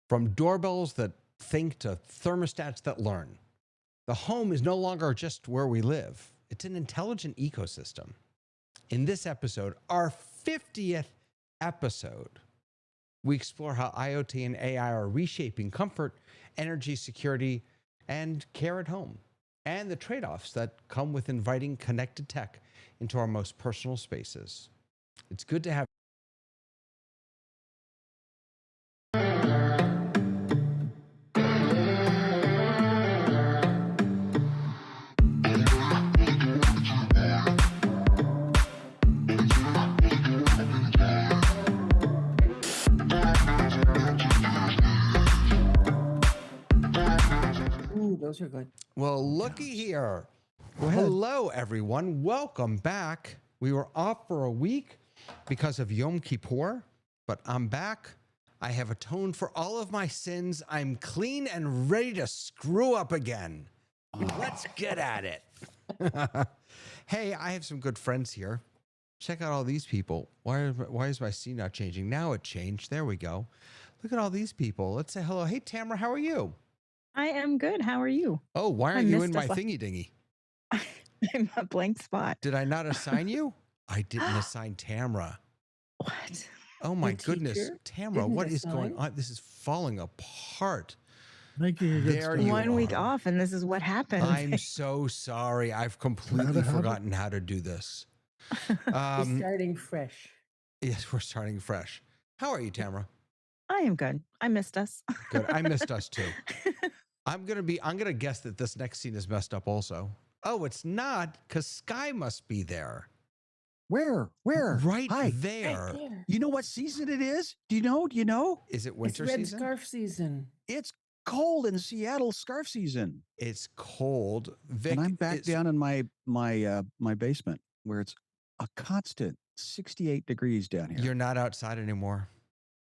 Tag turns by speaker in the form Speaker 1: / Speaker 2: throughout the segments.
Speaker 1: From doorbells that think to thermostats that learn, the home is no longer just where we live. It's an intelligent ecosystem. In this episode, our 50th episode, we explore how IoT and AI are reshaping comfort, energy security, and care at home, and the trade-offs that come with inviting connected tech into our most personal spaces. It's good to have
Speaker 2: Those are good.
Speaker 1: Well, looky here. Well, hello, everyone. Welcome back. We were off for a week because of Yom Kippur, but I'm back. I have atoned for all of my sins. I'm clean and ready to screw up again. Let's get at it. Hey, I have some good friends here. Check out all these people. Why is my scene not changing? Now it changed. There we go. Look at all these people. Let's say hello. Hey, Tamara, how are you?
Speaker 3: I am good. How are you?
Speaker 1: Oh, why aren't you in my thingy dingy?
Speaker 3: I'm a blank spot.
Speaker 1: Did I not assign you? I didn't assign Tamara.
Speaker 3: What?
Speaker 1: Oh my goodness, Tamara, what is going on? This is falling apart.
Speaker 4: Making a good start.
Speaker 3: 1 week off, and this is what happened.
Speaker 1: I'm so sorry. I've completely forgotten how to do this.
Speaker 2: We're starting fresh.
Speaker 1: Yes, we're starting fresh. How are you, Tamara?
Speaker 3: I am good. I missed us.
Speaker 1: Good. I missed us too. I'm gonna guess that this next scene is messed up also. Oh, it's not, because Sky must be there.
Speaker 4: Where?
Speaker 1: Right
Speaker 4: Hi.
Speaker 1: there.
Speaker 2: Right there.
Speaker 4: You know what season it is? Do you know?
Speaker 1: Is it winter
Speaker 2: It's red
Speaker 1: season?
Speaker 2: scarf season.
Speaker 4: It's cold in Seattle, scarf season.
Speaker 1: It's cold. Vic,
Speaker 4: And I'm back down in my basement where it's a constant 68 degrees down here.
Speaker 1: You're not outside anymore.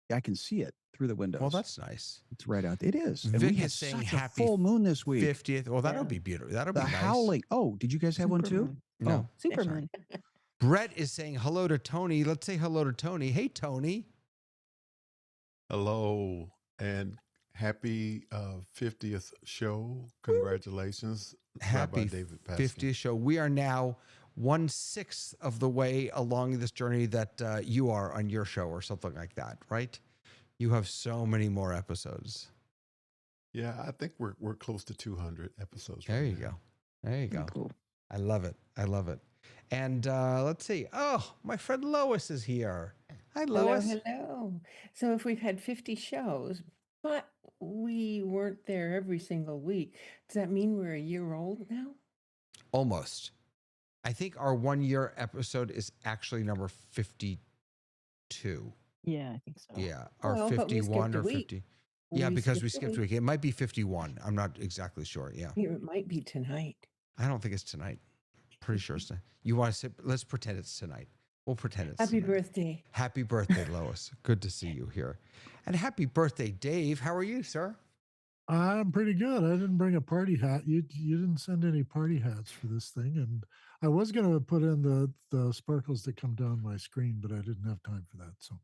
Speaker 4: I can see it through the windows.
Speaker 1: Well, that's nice.
Speaker 4: It's right out. It is. And
Speaker 1: Vic
Speaker 4: we had
Speaker 1: is saying
Speaker 4: such a
Speaker 1: happy
Speaker 4: full moon this week.
Speaker 1: 50th. Well, that'll
Speaker 2: Yeah.
Speaker 1: be beautiful. That'll
Speaker 4: The
Speaker 1: be nice.
Speaker 4: howling. Oh, did you guys have one too?
Speaker 1: No.
Speaker 3: Superman.
Speaker 1: Brett is saying hello to Tony. Let's say hello to Tony. Hey, Tony.
Speaker 5: Hello and happy 50th show. Congratulations.
Speaker 1: Happy
Speaker 5: Rabbi David Paskin.
Speaker 1: 50th show. We are now 1/6 of the way along this journey that you are on your show or something like that, right? You have so many more episodes.
Speaker 5: Yeah, I think we're close to 200 episodes.
Speaker 1: There
Speaker 5: right
Speaker 1: you
Speaker 5: now.
Speaker 1: go. There you go.
Speaker 3: Cool.
Speaker 1: I love it. I love it. And let's see. Oh, my friend Lois is here. Hi, Lois.
Speaker 2: Hello. So if we've had 50 shows, but we weren't there every single week, does that mean we're a year old now?
Speaker 1: Almost. I think our 1 year episode is actually number 52.
Speaker 3: Yeah, I think so.
Speaker 1: Yeah. Or
Speaker 2: Well, but we
Speaker 1: 51
Speaker 2: skipped a
Speaker 1: or
Speaker 2: week.
Speaker 1: 50. Yeah, because we
Speaker 2: skipped a
Speaker 1: skipped a week. It might be 51. I'm not exactly sure. Yeah.
Speaker 2: Here, it might be tonight.
Speaker 1: I don't think it's tonight. Pretty sure it's tonight. You want to say, let's pretend it's tonight. We'll pretend it's
Speaker 2: Happy
Speaker 1: tonight.
Speaker 2: birthday.
Speaker 1: Happy birthday, Lois. Good to see you here. And happy birthday, Dave. How are you, sir?
Speaker 4: I'm pretty good. I didn't bring a party hat. You didn't send any party hats for this thing, and I was going to put in the sparkles that come down my screen, but I didn't have time for that. So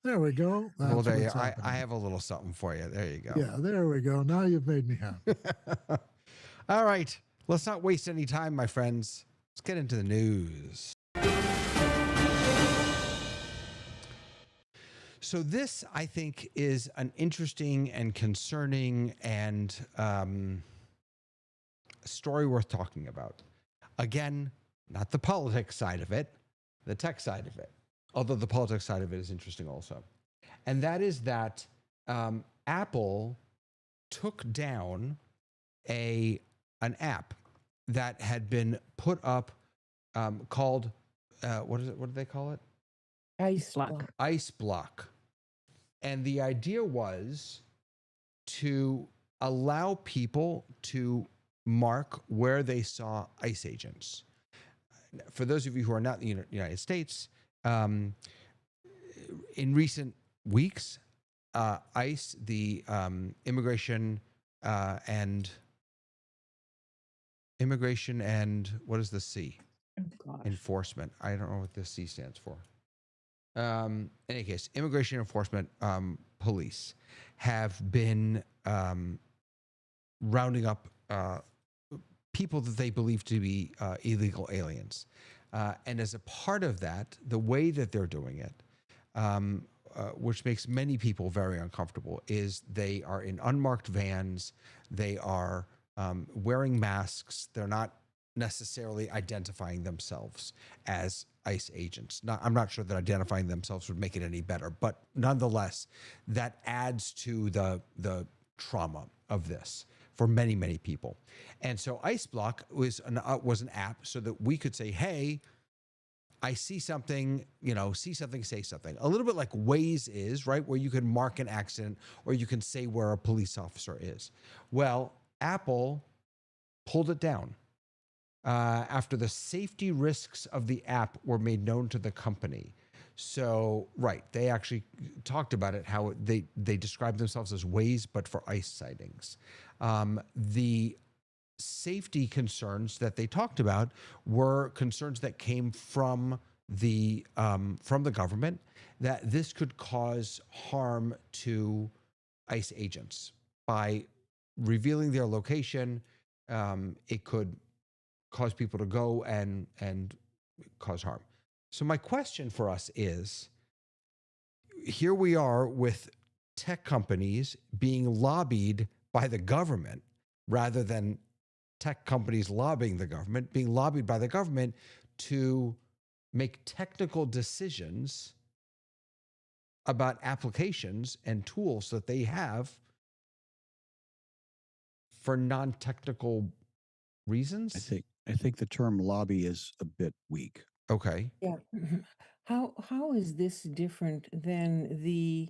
Speaker 4: there we go. That's
Speaker 1: Well, there you
Speaker 4: what's
Speaker 1: I
Speaker 4: happening.
Speaker 1: have a little something for you. There you go.
Speaker 4: Yeah, there we go. Now you've made me happy.
Speaker 1: All right. Let's not waste any time, my friends. Let's get into the news. So this, I think, is an interesting and concerning and story worth talking about. Again, not the politics side of it, the tech side of it. Although the politics side of it is interesting also. And that is that Apple took down an app that had been put up called, what is it? What do they call it?
Speaker 2: Ice
Speaker 3: Block.
Speaker 2: block.
Speaker 1: Ice block. And the idea was to allow people to mark where they saw ICE agents. For those of you who are not in the United States, in recent weeks, ICE, the immigration and what is the C?
Speaker 3: Oh, gosh.
Speaker 1: Enforcement. I don't know what the C stands for. In any case, immigration enforcement police have been rounding up people that they believe to be illegal aliens. And as a part of that, the way that they're doing it, which makes many people very uncomfortable, is they are in unmarked vans. They are wearing masks. They're not necessarily identifying themselves as ICE agents. I'm not sure that identifying themselves would make it any better, but nonetheless, that adds to the trauma of this for many, many people. And so ICE Block was an app so that we could say, hey, I see something, see something, say something. A little bit like Waze is, right? Where you can mark an accident or you can say where a police officer is. Well, Apple pulled it down after the safety risks of the app were made known to the company. So, right, they actually talked about it, how they described themselves as Waze, but for ICE sightings. The safety concerns that they talked about were concerns that came from the government, that this could cause harm to ICE agents by revealing their location. It could cause people to go and cause harm. So my question for us is, here we are with tech companies being lobbied by the government rather than tech companies lobbying the government, being lobbied by the government to make technical decisions about applications and tools that they have for non-technical reasons.
Speaker 6: I think the term lobby is a bit weak.
Speaker 1: Okay.
Speaker 2: Yeah. How is this different than the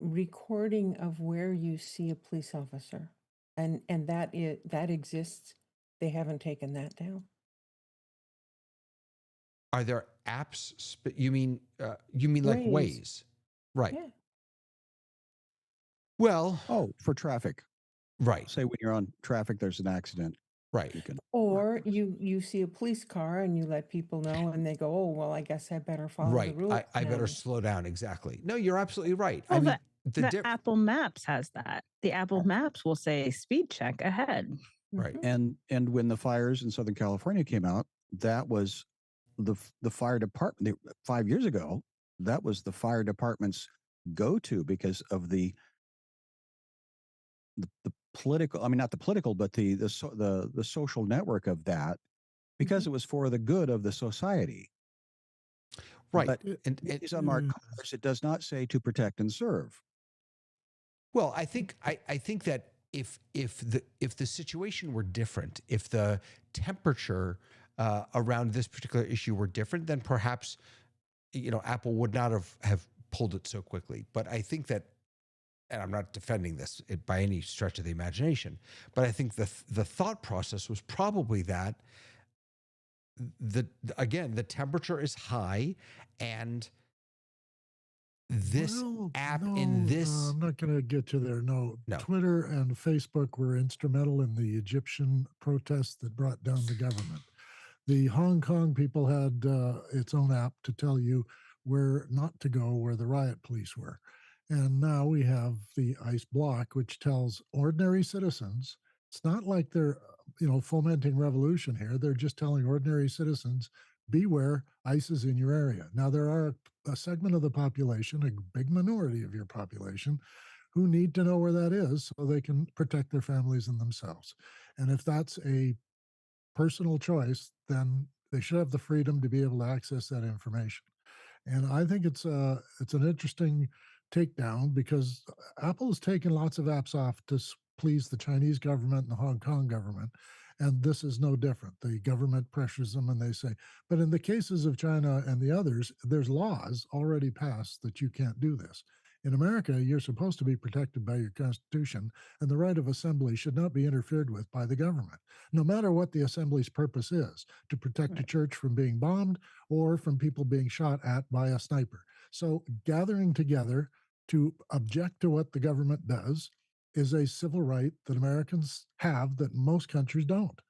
Speaker 2: recording of where you see a police officer, and that exists? They haven't taken that down.
Speaker 1: Are there apps? You mean like
Speaker 2: Waze.
Speaker 1: Waze, right?
Speaker 2: Yeah.
Speaker 1: Well,
Speaker 6: Oh, for traffic.
Speaker 1: right,
Speaker 6: Say when you're on traffic, there's an accident.
Speaker 1: right.
Speaker 6: You can.
Speaker 2: Or you see a police car and you let people know, and they go, "Oh, well, I guess I better follow the
Speaker 1: Right.
Speaker 2: rules."
Speaker 1: I better
Speaker 2: now."
Speaker 1: slow down. Exactly. No, you're absolutely right.
Speaker 3: Well,
Speaker 1: I mean,
Speaker 3: the Apple Maps has that. The Apple Maps will say speed check ahead.
Speaker 1: right.
Speaker 2: Mhm.
Speaker 6: And when the fires in Southern California came out, that was the fire department 5 years ago. That was the fire department's go-to because of the political. I mean, not the political, but the social network of that, because it was for the good of the society.
Speaker 1: Right.
Speaker 6: But
Speaker 1: And
Speaker 6: these unmarked cars, it does not say to protect and serve.
Speaker 1: well, I think that if the situation were different, if the temperature around this particular issue were different, then perhaps Apple would not have pulled it so quickly. But I think that, and I'm not defending this by any stretch of the imagination, but I think the thought process was probably that the temperature is high, and this app in this
Speaker 4: I'm not going to get you there. No,
Speaker 1: No.
Speaker 4: Twitter and Facebook were instrumental in the Egyptian protests that brought down the government. The Hong Kong people had its own app to tell you where not to go, where the riot police were. And now we have the ICE block, which tells ordinary citizens. It's not like they're, fomenting revolution here. They're just telling ordinary citizens, beware, ICE is in your area. Now, there are a segment of the population, a big minority of your population, who need to know where that is so they can protect their families and themselves. And if that's a personal choice, then they should have the freedom to be able to access that information. And I think it's an interesting takedown because Apple has taken lots of apps off to please the Chinese government and the Hong Kong government. And this is no different. The government pressures them and they say, but in the cases of China and the others, there's laws already passed that you can't do this. In America, you're supposed to be protected by your Constitution, and the right of assembly should not be interfered with by the government, no matter what the assembly's purpose is, to protect a
Speaker 3: Right.
Speaker 4: church from being bombed or from people being shot at by a sniper. So gathering together to object to what the government does is a civil right that Americans have that most countries don't.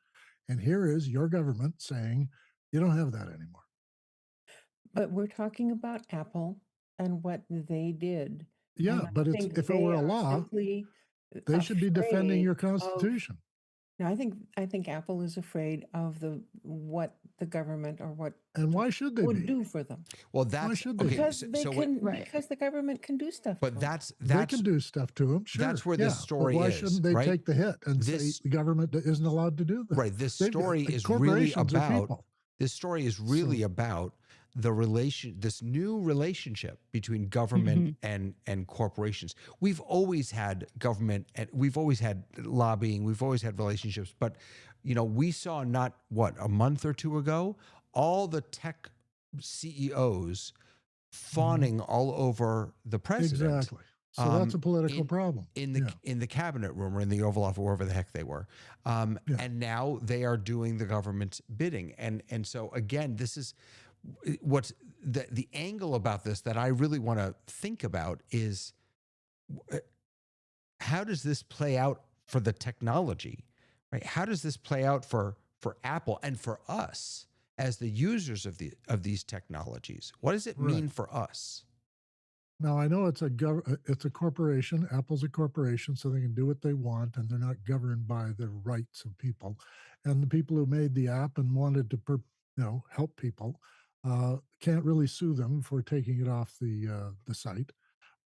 Speaker 4: And here is your government saying you don't have that anymore.
Speaker 2: But we're talking about Apple and what they did.
Speaker 4: Yeah,
Speaker 2: And I
Speaker 4: but
Speaker 2: think
Speaker 4: if it
Speaker 2: they
Speaker 4: were a
Speaker 2: are
Speaker 4: law,
Speaker 2: simply
Speaker 4: they should be defending your
Speaker 2: afraid of.
Speaker 4: Constitution.
Speaker 2: No, I think Apple is afraid of what the government or what
Speaker 4: And why should they
Speaker 2: would
Speaker 4: be?
Speaker 2: do for them.
Speaker 1: Well,
Speaker 4: Why
Speaker 1: that's
Speaker 4: should they
Speaker 1: okay.
Speaker 4: be?
Speaker 2: Because they can,
Speaker 3: Right.
Speaker 2: because the government can do stuff to
Speaker 1: But
Speaker 2: them.
Speaker 4: They can do stuff to them. Sure.
Speaker 1: that's where
Speaker 4: yeah,
Speaker 1: this
Speaker 4: but
Speaker 1: story
Speaker 4: why
Speaker 1: is,
Speaker 4: shouldn't they
Speaker 1: right?
Speaker 4: take the hit and
Speaker 1: This-
Speaker 4: say the government isn't allowed to do that?
Speaker 1: right. This
Speaker 4: They've-
Speaker 1: story is really
Speaker 4: corporations are
Speaker 1: about.
Speaker 4: people.
Speaker 1: This story is really about this new relationship between government and corporations. We've always had government and we've always had lobbying, we've always had relationships, but we saw not a month or two ago, all the tech CEOs fawning all over the president.
Speaker 4: Exactly. So that's a political problem.
Speaker 1: In the cabinet room or in the Oval Office, wherever the heck they were. And now they are doing the government's bidding. And so again, this is what's the angle about this that I really want to think about is how does this play out for the technology, right? How does this play out for Apple and for us as the users of these technologies? What does it mean for us?
Speaker 4: Now I know it's a corporation. Apple's a corporation, so they can do what they want, and they're not governed by the rights of people. And the people who made the app and wanted to, help people, can't really sue them for taking it off the site.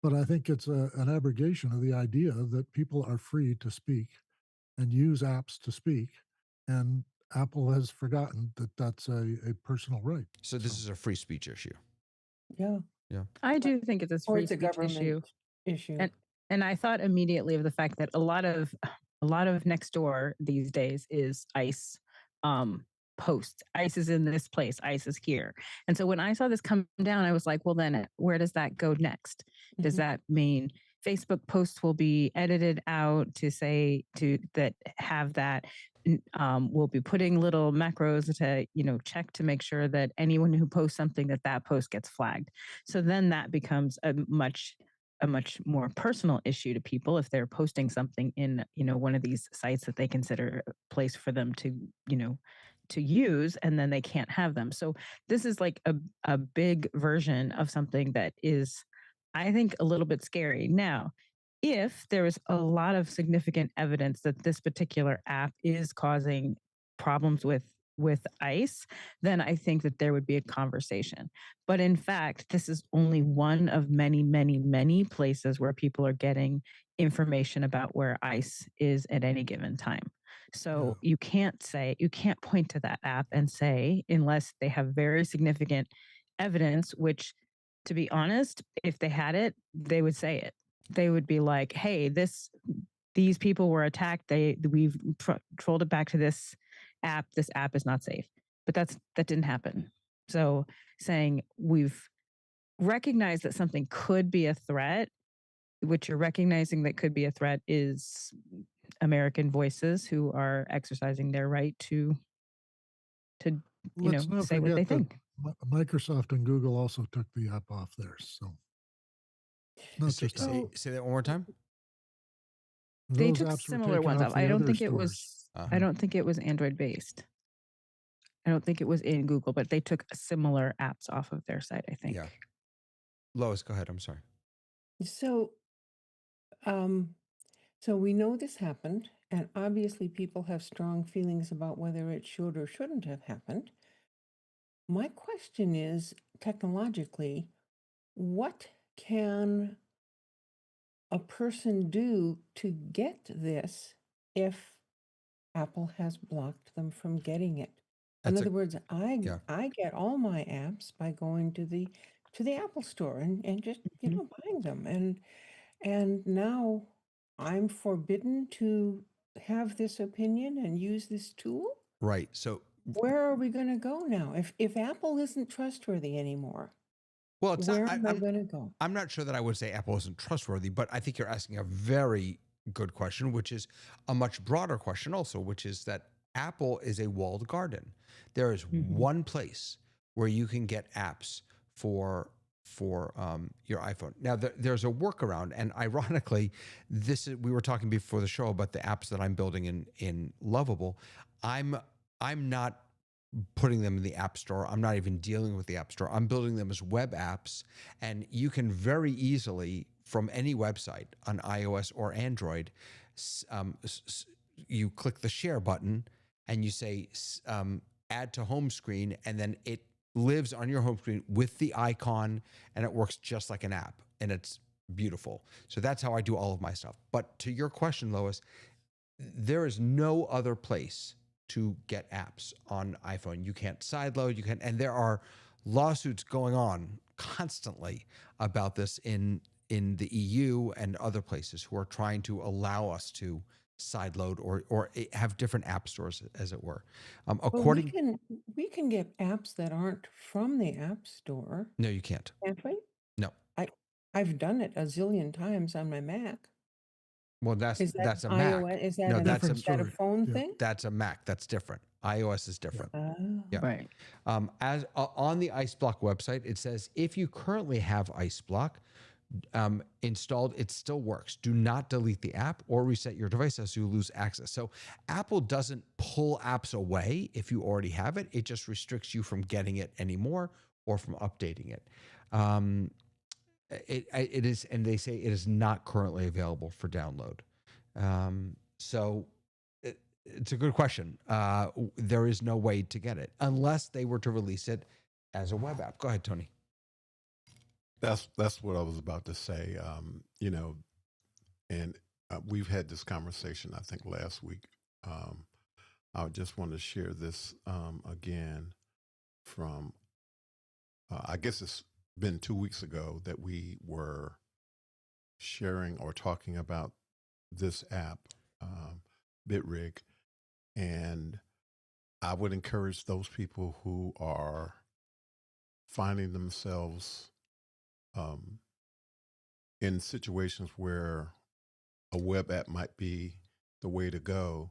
Speaker 4: But I think it's an abrogation of the idea that people are free to speak and use apps to speak, and Apple has forgotten that that's a personal right.
Speaker 1: So this is a free speech issue.
Speaker 2: Yeah.
Speaker 1: Yeah.
Speaker 3: I do think it's a
Speaker 2: Or
Speaker 3: free
Speaker 2: it's a
Speaker 3: speech
Speaker 2: government issue.
Speaker 3: And I thought immediately of the fact that a lot of Nextdoor these days is ICE posts. ICE is in this place, ICE is here. And so when I saw this come down, I was like, well, then where does that go next? Does that mean Facebook posts will be edited out to say that have that? We'll be putting little macros to check to make sure that anyone who posts something that post gets flagged. So then that becomes a much more personal issue to people if they're posting something in one of these sites that they consider a place for them to to use, and then they can't have them. So this is like a big version of something that is, I think, a little bit scary. Now, if there is a lot of significant evidence that this particular app is causing problems with ICE, then I think that there would be a conversation. But in fact, this is only one of many, many, many places where people are getting information about where ICE is at any given time. So you can't point to that app and say, unless they have very significant evidence, which, to be honest, if they had it, they would say it. They would be like, hey, these people were attacked. We've trolled it back to this app. This app is not safe. But that didn't happen. So saying we've recognized that something could be a threat, which you're recognizing that could be a threat, is American voices who are exercising their right to
Speaker 4: Let's not
Speaker 3: say what they
Speaker 4: forget that
Speaker 3: think.
Speaker 4: Microsoft and Google also took the app off theirs. So not just Apple.
Speaker 1: Say that one more time.
Speaker 3: They
Speaker 4: Those
Speaker 3: took
Speaker 4: apps were
Speaker 3: similar
Speaker 4: taken
Speaker 3: ones
Speaker 4: off
Speaker 3: off.
Speaker 4: the
Speaker 3: I don't
Speaker 4: other
Speaker 3: think it
Speaker 4: stores.
Speaker 3: was. I don't think it was Android based. I don't think it was in Google, but they took similar apps off of their site, I think.
Speaker 1: Yeah. Lois, go ahead. I'm sorry.
Speaker 2: So, so we know this happened, and obviously people have strong feelings about whether it should or shouldn't have happened. My question is, technologically, what can a person do to get this if Apple has blocked them from getting it? In other words, I get all my apps by going to the Apple store and just buying them, and now I'm forbidden to have this opinion and use this tool.
Speaker 1: Right. So
Speaker 2: where are we going to go now? If Apple isn't trustworthy anymore,
Speaker 1: well, it's
Speaker 2: where am I going to go?
Speaker 1: I'm not sure that I would say Apple isn't trustworthy, but I think you're asking a very good question, which is a much broader question also, which is that Apple is a walled garden. There is one place where you can get apps for your iPhone. Now there's a workaround, and ironically, we were talking before the show about the apps that I'm building in Lovable. I'm not putting them in the App Store. I'm not even dealing with the App Store. I'm building them as web apps, and you can very easily from any website on iOS or Android, you click the share button and you say add to home screen, and then it lives on your home screen with the icon, and it works just like an app, and it's beautiful. So that's how I do all of my stuff. But to your question, Lois, there is no other place to get apps on iPhone. You can't sideload, you can't, and there are lawsuits going on constantly about this in the EU and other places who are trying to allow us to sideload or have different app stores, as it were.
Speaker 2: Well,
Speaker 1: According,
Speaker 2: we can get apps that aren't from the App Store,
Speaker 1: no, you can't.
Speaker 2: can't we?
Speaker 1: No.
Speaker 2: I've done it a zillion times on my Mac.
Speaker 1: Well, that's
Speaker 2: Is that
Speaker 1: a Mac.
Speaker 2: iOS? Is that
Speaker 1: No,
Speaker 2: an,
Speaker 1: that's
Speaker 2: is that a
Speaker 4: story.
Speaker 2: phone
Speaker 4: Yeah.
Speaker 2: thing?
Speaker 1: That's a Mac. That's different. iOS is different.
Speaker 2: Oh.
Speaker 1: Yeah.
Speaker 3: Right.
Speaker 1: As on the IceBlock website, it says if you currently have IceBlock installed, it still works. Do not delete the app or reset your device as you lose access. So Apple doesn't pull apps away if you already have it. It just restricts you from getting it anymore or from updating it. It is, and they say it is not currently available for download. So it's a good question. There is no way to get it unless they were to release it as a web app. Go ahead, Tony.
Speaker 5: That's what I was about to say. And we've had this conversation, I think, last week. I just want to share this again from, I guess it's been 2 weeks ago that we were sharing or talking about this app, BitRig. And I would encourage those people who are finding themselves in situations where a web app might be the way to go.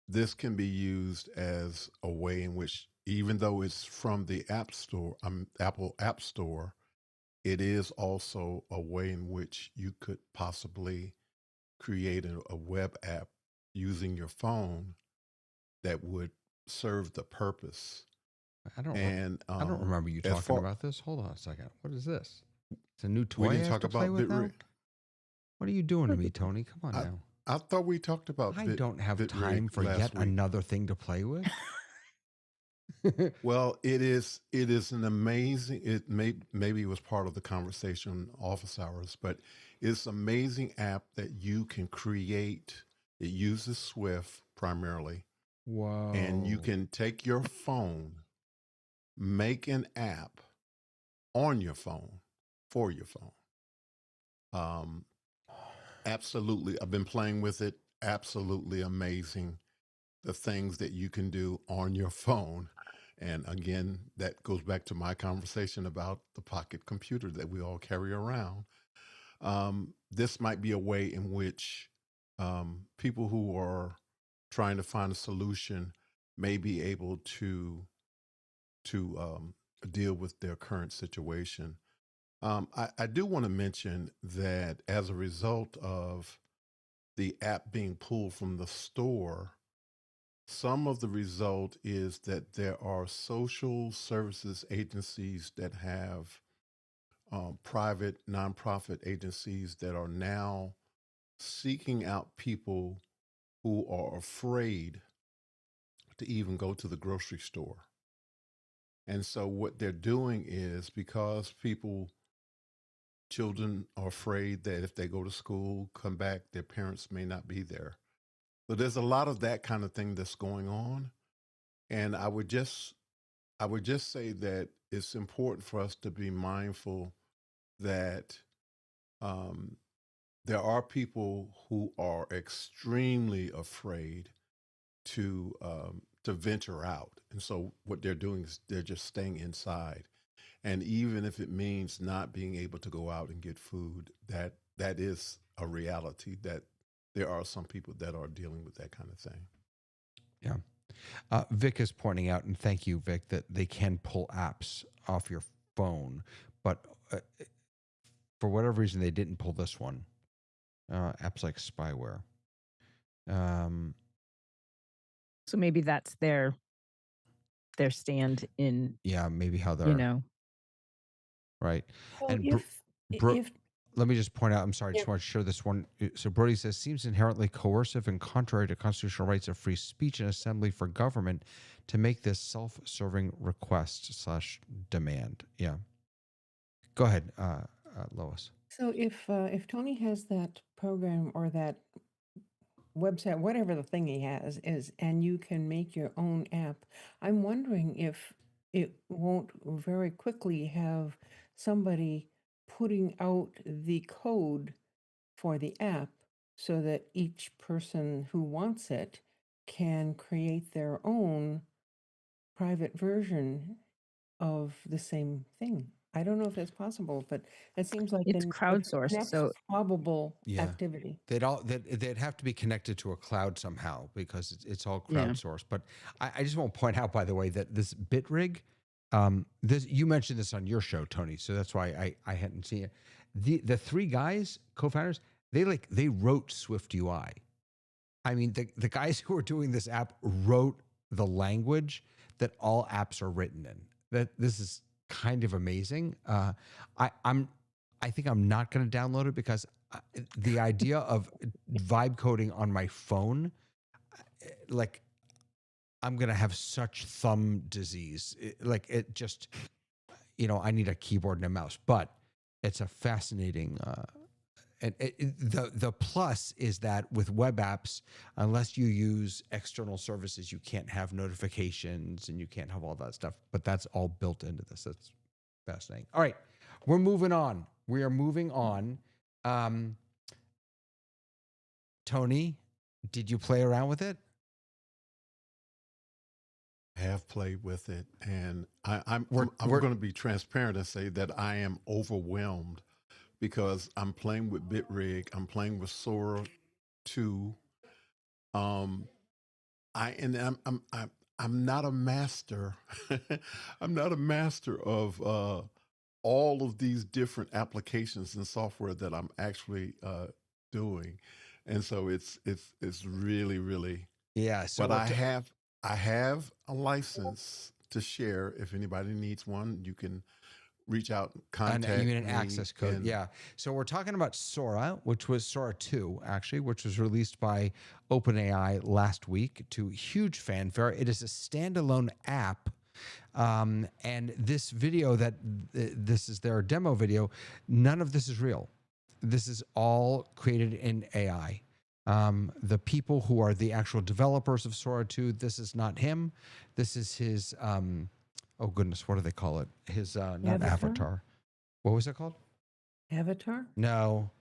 Speaker 5: This can be used as a way in which, even though it's from the App Store, Apple App Store, it is also a way in which you could possibly create a web app using your phone that would serve the purpose.
Speaker 1: I don't
Speaker 5: And
Speaker 1: remember you
Speaker 5: as
Speaker 1: talking
Speaker 5: far-
Speaker 1: about this. Hold on a second. What is this? It's a new toy.
Speaker 5: we
Speaker 1: I
Speaker 5: didn't
Speaker 1: have
Speaker 5: talk
Speaker 1: to play
Speaker 5: about
Speaker 1: with now?
Speaker 5: BitRig.
Speaker 1: What are you doing to me, Tony? Come on
Speaker 5: I-
Speaker 1: now.
Speaker 5: I thought we talked about.
Speaker 1: I don't have
Speaker 5: BitRig
Speaker 1: time for
Speaker 5: last
Speaker 1: yet
Speaker 5: week.
Speaker 1: another thing to play with.
Speaker 5: Well, it is an amazing. Maybe it was part of the conversation office hours, but it's an amazing app that you can create. It uses Swift primarily,
Speaker 1: Whoa.
Speaker 5: and you can take your phone, make an app on your phone for your phone. Absolutely, I've been playing with it. Absolutely amazing, the things that you can do on your phone. And again, that goes back to my conversation about the pocket computer that we all carry around. This might be a way in which people who are trying to find a solution may be able to deal with their current situation. I do want to mention that as a result of the app being pulled from the store, some of the result is that there are social services agencies that have private nonprofit agencies that are now seeking out people who are afraid to even go to the grocery store. And so what they're doing is, because children are afraid that if they go to school, come back, their parents may not be there. So there's a lot of that kind of thing that's going on. And I would just say that it's important for us to be mindful that there are people who are extremely afraid to venture out. And so what they're doing is they're just staying inside. And even if it means not being able to go out and get food, that is a reality, that there are some people that are dealing with that kind of thing.
Speaker 1: Yeah. Vic is pointing out, and thank you, Vic, that they can pull apps off your phone, but for whatever reason, they didn't pull this one. Apps like spyware.
Speaker 3: So maybe that's their stand in,
Speaker 1: Yeah, maybe how they're
Speaker 3: you know.
Speaker 1: right.
Speaker 2: Well,
Speaker 1: And
Speaker 2: if
Speaker 1: let me just point out, I'm sorry, I
Speaker 2: Yeah.
Speaker 1: just want to share this one. So Brody says, seems inherently coercive and contrary to constitutional rights of free speech and assembly for government to make this self-serving request / demand. Yeah. Go ahead, Lois.
Speaker 2: So if Tony has that program or that website, whatever the thing he has is, and you can make your own app, I'm wondering if it won't very quickly have somebody putting out the code for the app so that each person who wants it can create their own private version of the same thing. I don't know if that's possible, but it seems like
Speaker 3: It's
Speaker 2: the
Speaker 3: crowdsourced.
Speaker 2: next
Speaker 3: So
Speaker 2: probable
Speaker 1: Yeah.
Speaker 2: activity.
Speaker 1: They'd have to be connected to a cloud somehow because it's all
Speaker 3: Yeah.
Speaker 1: crowdsourced. But I just want to point out, by the way, that this BitRig, this you mentioned this on your show, Tony, so that's why I hadn't seen it. The three guys, co-founders, they wrote Swift UI. I mean, the guys who are doing this app wrote the language that all apps are written in. That this is kind of amazing. I think I'm not going to download it because the idea of vibe coding on my phone, like I'm going to have such thumb disease. It just, I need a keyboard and a mouse, but it's a fascinating, and the plus is that with web apps, unless you use external services, you can't have notifications and you can't have all that stuff, but that's all built into this. That's fascinating. All right, we're moving on. We are moving on. Tony, did you play around with it?
Speaker 5: Have played with it, and I'm
Speaker 1: We're
Speaker 5: going to be transparent and say that I am overwhelmed because I'm playing with BitRig, I'm playing with Sora 2. I'm not a master. I'm not a master of all of these different applications and software that I'm actually doing, and so it's really.
Speaker 1: Yeah. So
Speaker 5: But I have a license to share. If anybody needs one, you can reach out, contact
Speaker 1: you mean an
Speaker 5: me,
Speaker 1: access code?
Speaker 5: and
Speaker 1: Yeah. So we're talking about Sora, which was Sora 2, actually, which was released by OpenAI last week to huge fanfare. It is a standalone app. And this video this is their demo video. None of this is real. This is all created in AI. The people who are the actual developers of Sora 2, this is not him. This is his, oh goodness, what do they call it? His, not avatar. What was it called?
Speaker 2: Avatar?
Speaker 1: No,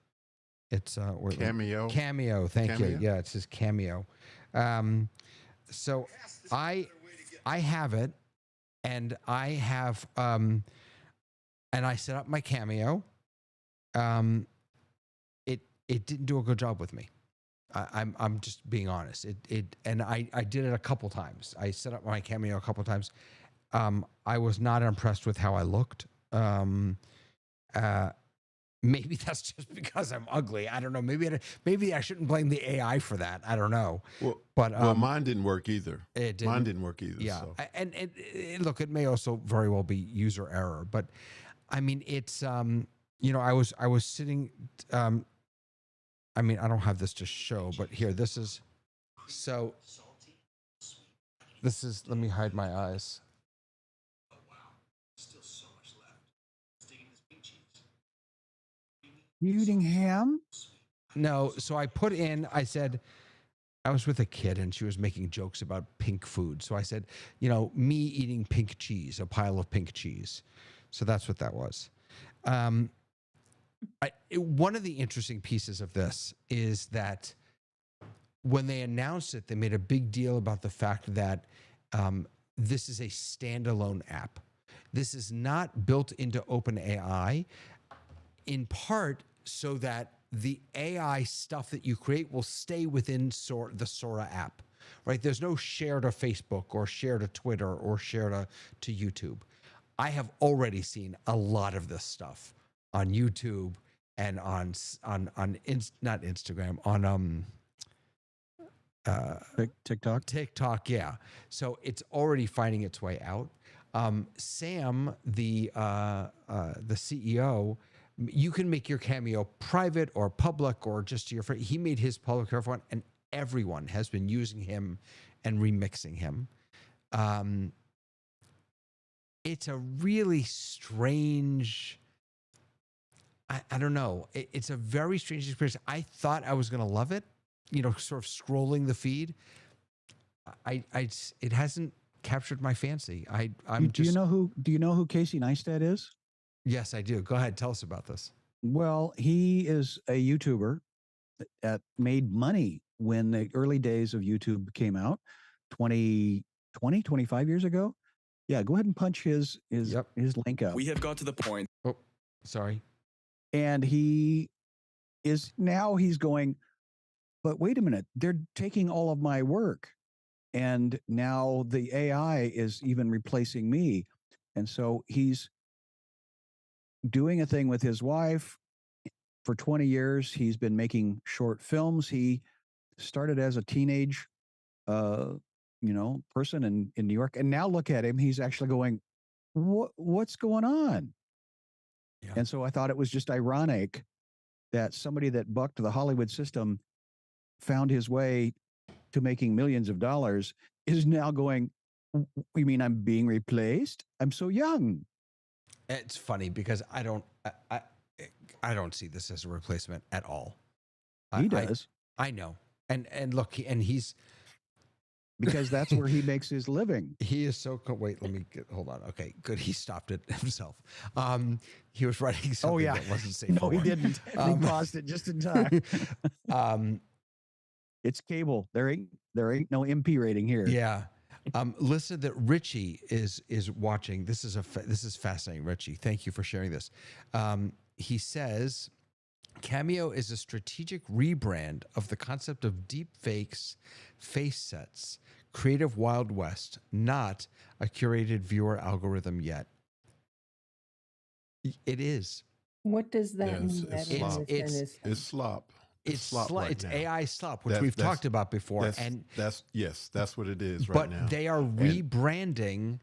Speaker 1: it's
Speaker 5: Cameo.
Speaker 1: Cameo, thank you.
Speaker 5: Cameo?
Speaker 1: Yeah, it's his Cameo. So I have it, and I have, and I set up my Cameo. It didn't do a good job with me. I'm just being honest. And I did it a couple times. I set up my Cameo a couple times. I was not impressed with how I looked. Maybe that's just because I'm ugly. I don't know. Maybe I shouldn't blame the AI for that. I don't know.
Speaker 5: Well, mine didn't work either. Mine didn't work either.
Speaker 1: Yeah,
Speaker 5: So.
Speaker 1: and look, it may also very well be user error. But I mean, it's I was sitting. I mean, I don't have this to show, but here, this is. So. This is. Let me hide my eyes.
Speaker 6: You eating ham?
Speaker 1: No, so I put in, I said, I was with a kid and she was making jokes about pink food. So I said, me eating pink cheese, a pile of pink cheese. So that's what that was. One of the interesting pieces of this is that when they announced it, they made a big deal about the fact that this is a standalone app. This is not built into OpenAI, in part so that the AI stuff that you create will stay within the Sora app, right? There's no share to Facebook or share to Twitter or share to YouTube. I have already seen a lot of this stuff on YouTube and not Instagram, on
Speaker 6: TikTok.
Speaker 1: TikTok, yeah. So it's already finding its way out. Sam, the CEO, You can make your Cameo private or public or just to your friend. He made his public for everyone, and everyone has been using him and remixing him. It's a really strange. I don't know. It's a very strange experience. I thought I was going to love it, sort of scrolling the feed. It hasn't captured my fancy.
Speaker 6: Do you know who Casey Neistat is?
Speaker 1: Yes, I do. Go ahead. Tell us about this.
Speaker 6: Well, he is a YouTuber that made money when the early days of YouTube came out 25 years ago. Yeah, go ahead and punch his link up.
Speaker 7: We have got to the point.
Speaker 1: Oh, sorry.
Speaker 6: And he's going, but wait a minute, they're taking all of my work. And now the AI is even replacing me. And so he's doing a thing with his wife. For 20 years, he's been making short films. He started as a teenage, person in New York. And now look at him. He's actually going, what's going on?
Speaker 1: Yeah.
Speaker 6: And so I thought it was just ironic that somebody that bucked the Hollywood system found his way to making millions of dollars is now going, you mean I'm being replaced? I'm so young.
Speaker 1: It's funny because I don't see this as a replacement at all.
Speaker 6: He does.
Speaker 1: I know. And look, he's
Speaker 6: because that's where he makes his living.
Speaker 1: He is so wait, hold on. Okay, good. He stopped it himself. He was writing something that wasn't safe.
Speaker 6: No, he didn't. He paused it just in time. It's cable. There ain't no MP rating here.
Speaker 1: Yeah. Listen, that Richie is watching. This is fascinating, Richie. Thank you for sharing this. He says, Cameo is a strategic rebrand of the concept of deep fakes, face sets, creative Wild West, not a curated viewer algorithm yet. It is.
Speaker 2: What does that mean?
Speaker 5: It's slop. It's slop right
Speaker 1: it's
Speaker 5: now.
Speaker 1: AI slop, which we've talked about before.
Speaker 5: That's what it is
Speaker 1: right
Speaker 5: now.
Speaker 1: But they are rebranding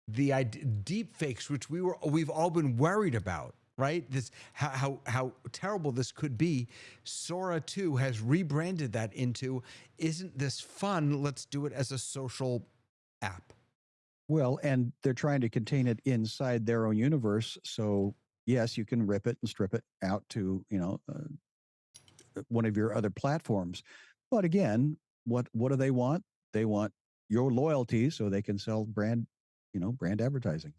Speaker 1: the deep fakes, which we've all been worried about. Right? This how terrible this could be. Sora 2 has rebranded that into, isn't this fun? Let's do it as a social app.
Speaker 6: Well, and they're trying to contain it inside their own universe. So yes, you can rip it and strip it out to, one of your other platforms. But again, what do they want? They want your loyalty so they can sell brand advertising.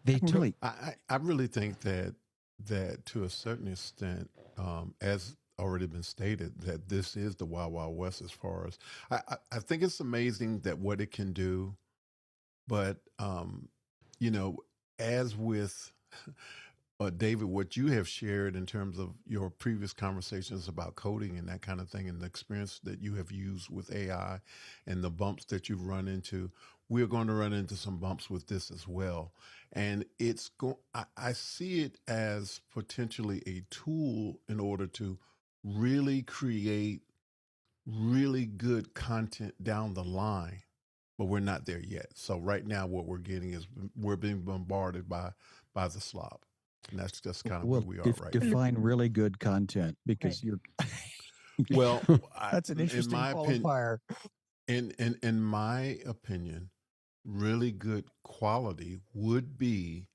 Speaker 5: I really think that to a certain extent, as already been stated, that this is the Wild Wild West as far as I think it's amazing that what it can do, but as with David, what you have shared in terms of your previous conversations about coding and that kind of thing, and the experience that you have used with AI and the bumps that you've run into, we're going to run into some bumps with this as well. And I see it as potentially a tool in order to really create really good content down the line, but we're not there yet. So right now what we're getting is we're being bombarded by the slop. And that's just kind of where we are right now.
Speaker 6: Define really good content, because you're
Speaker 5: well,
Speaker 6: that's an interesting qualifier.
Speaker 5: In my opinion, really good quality would be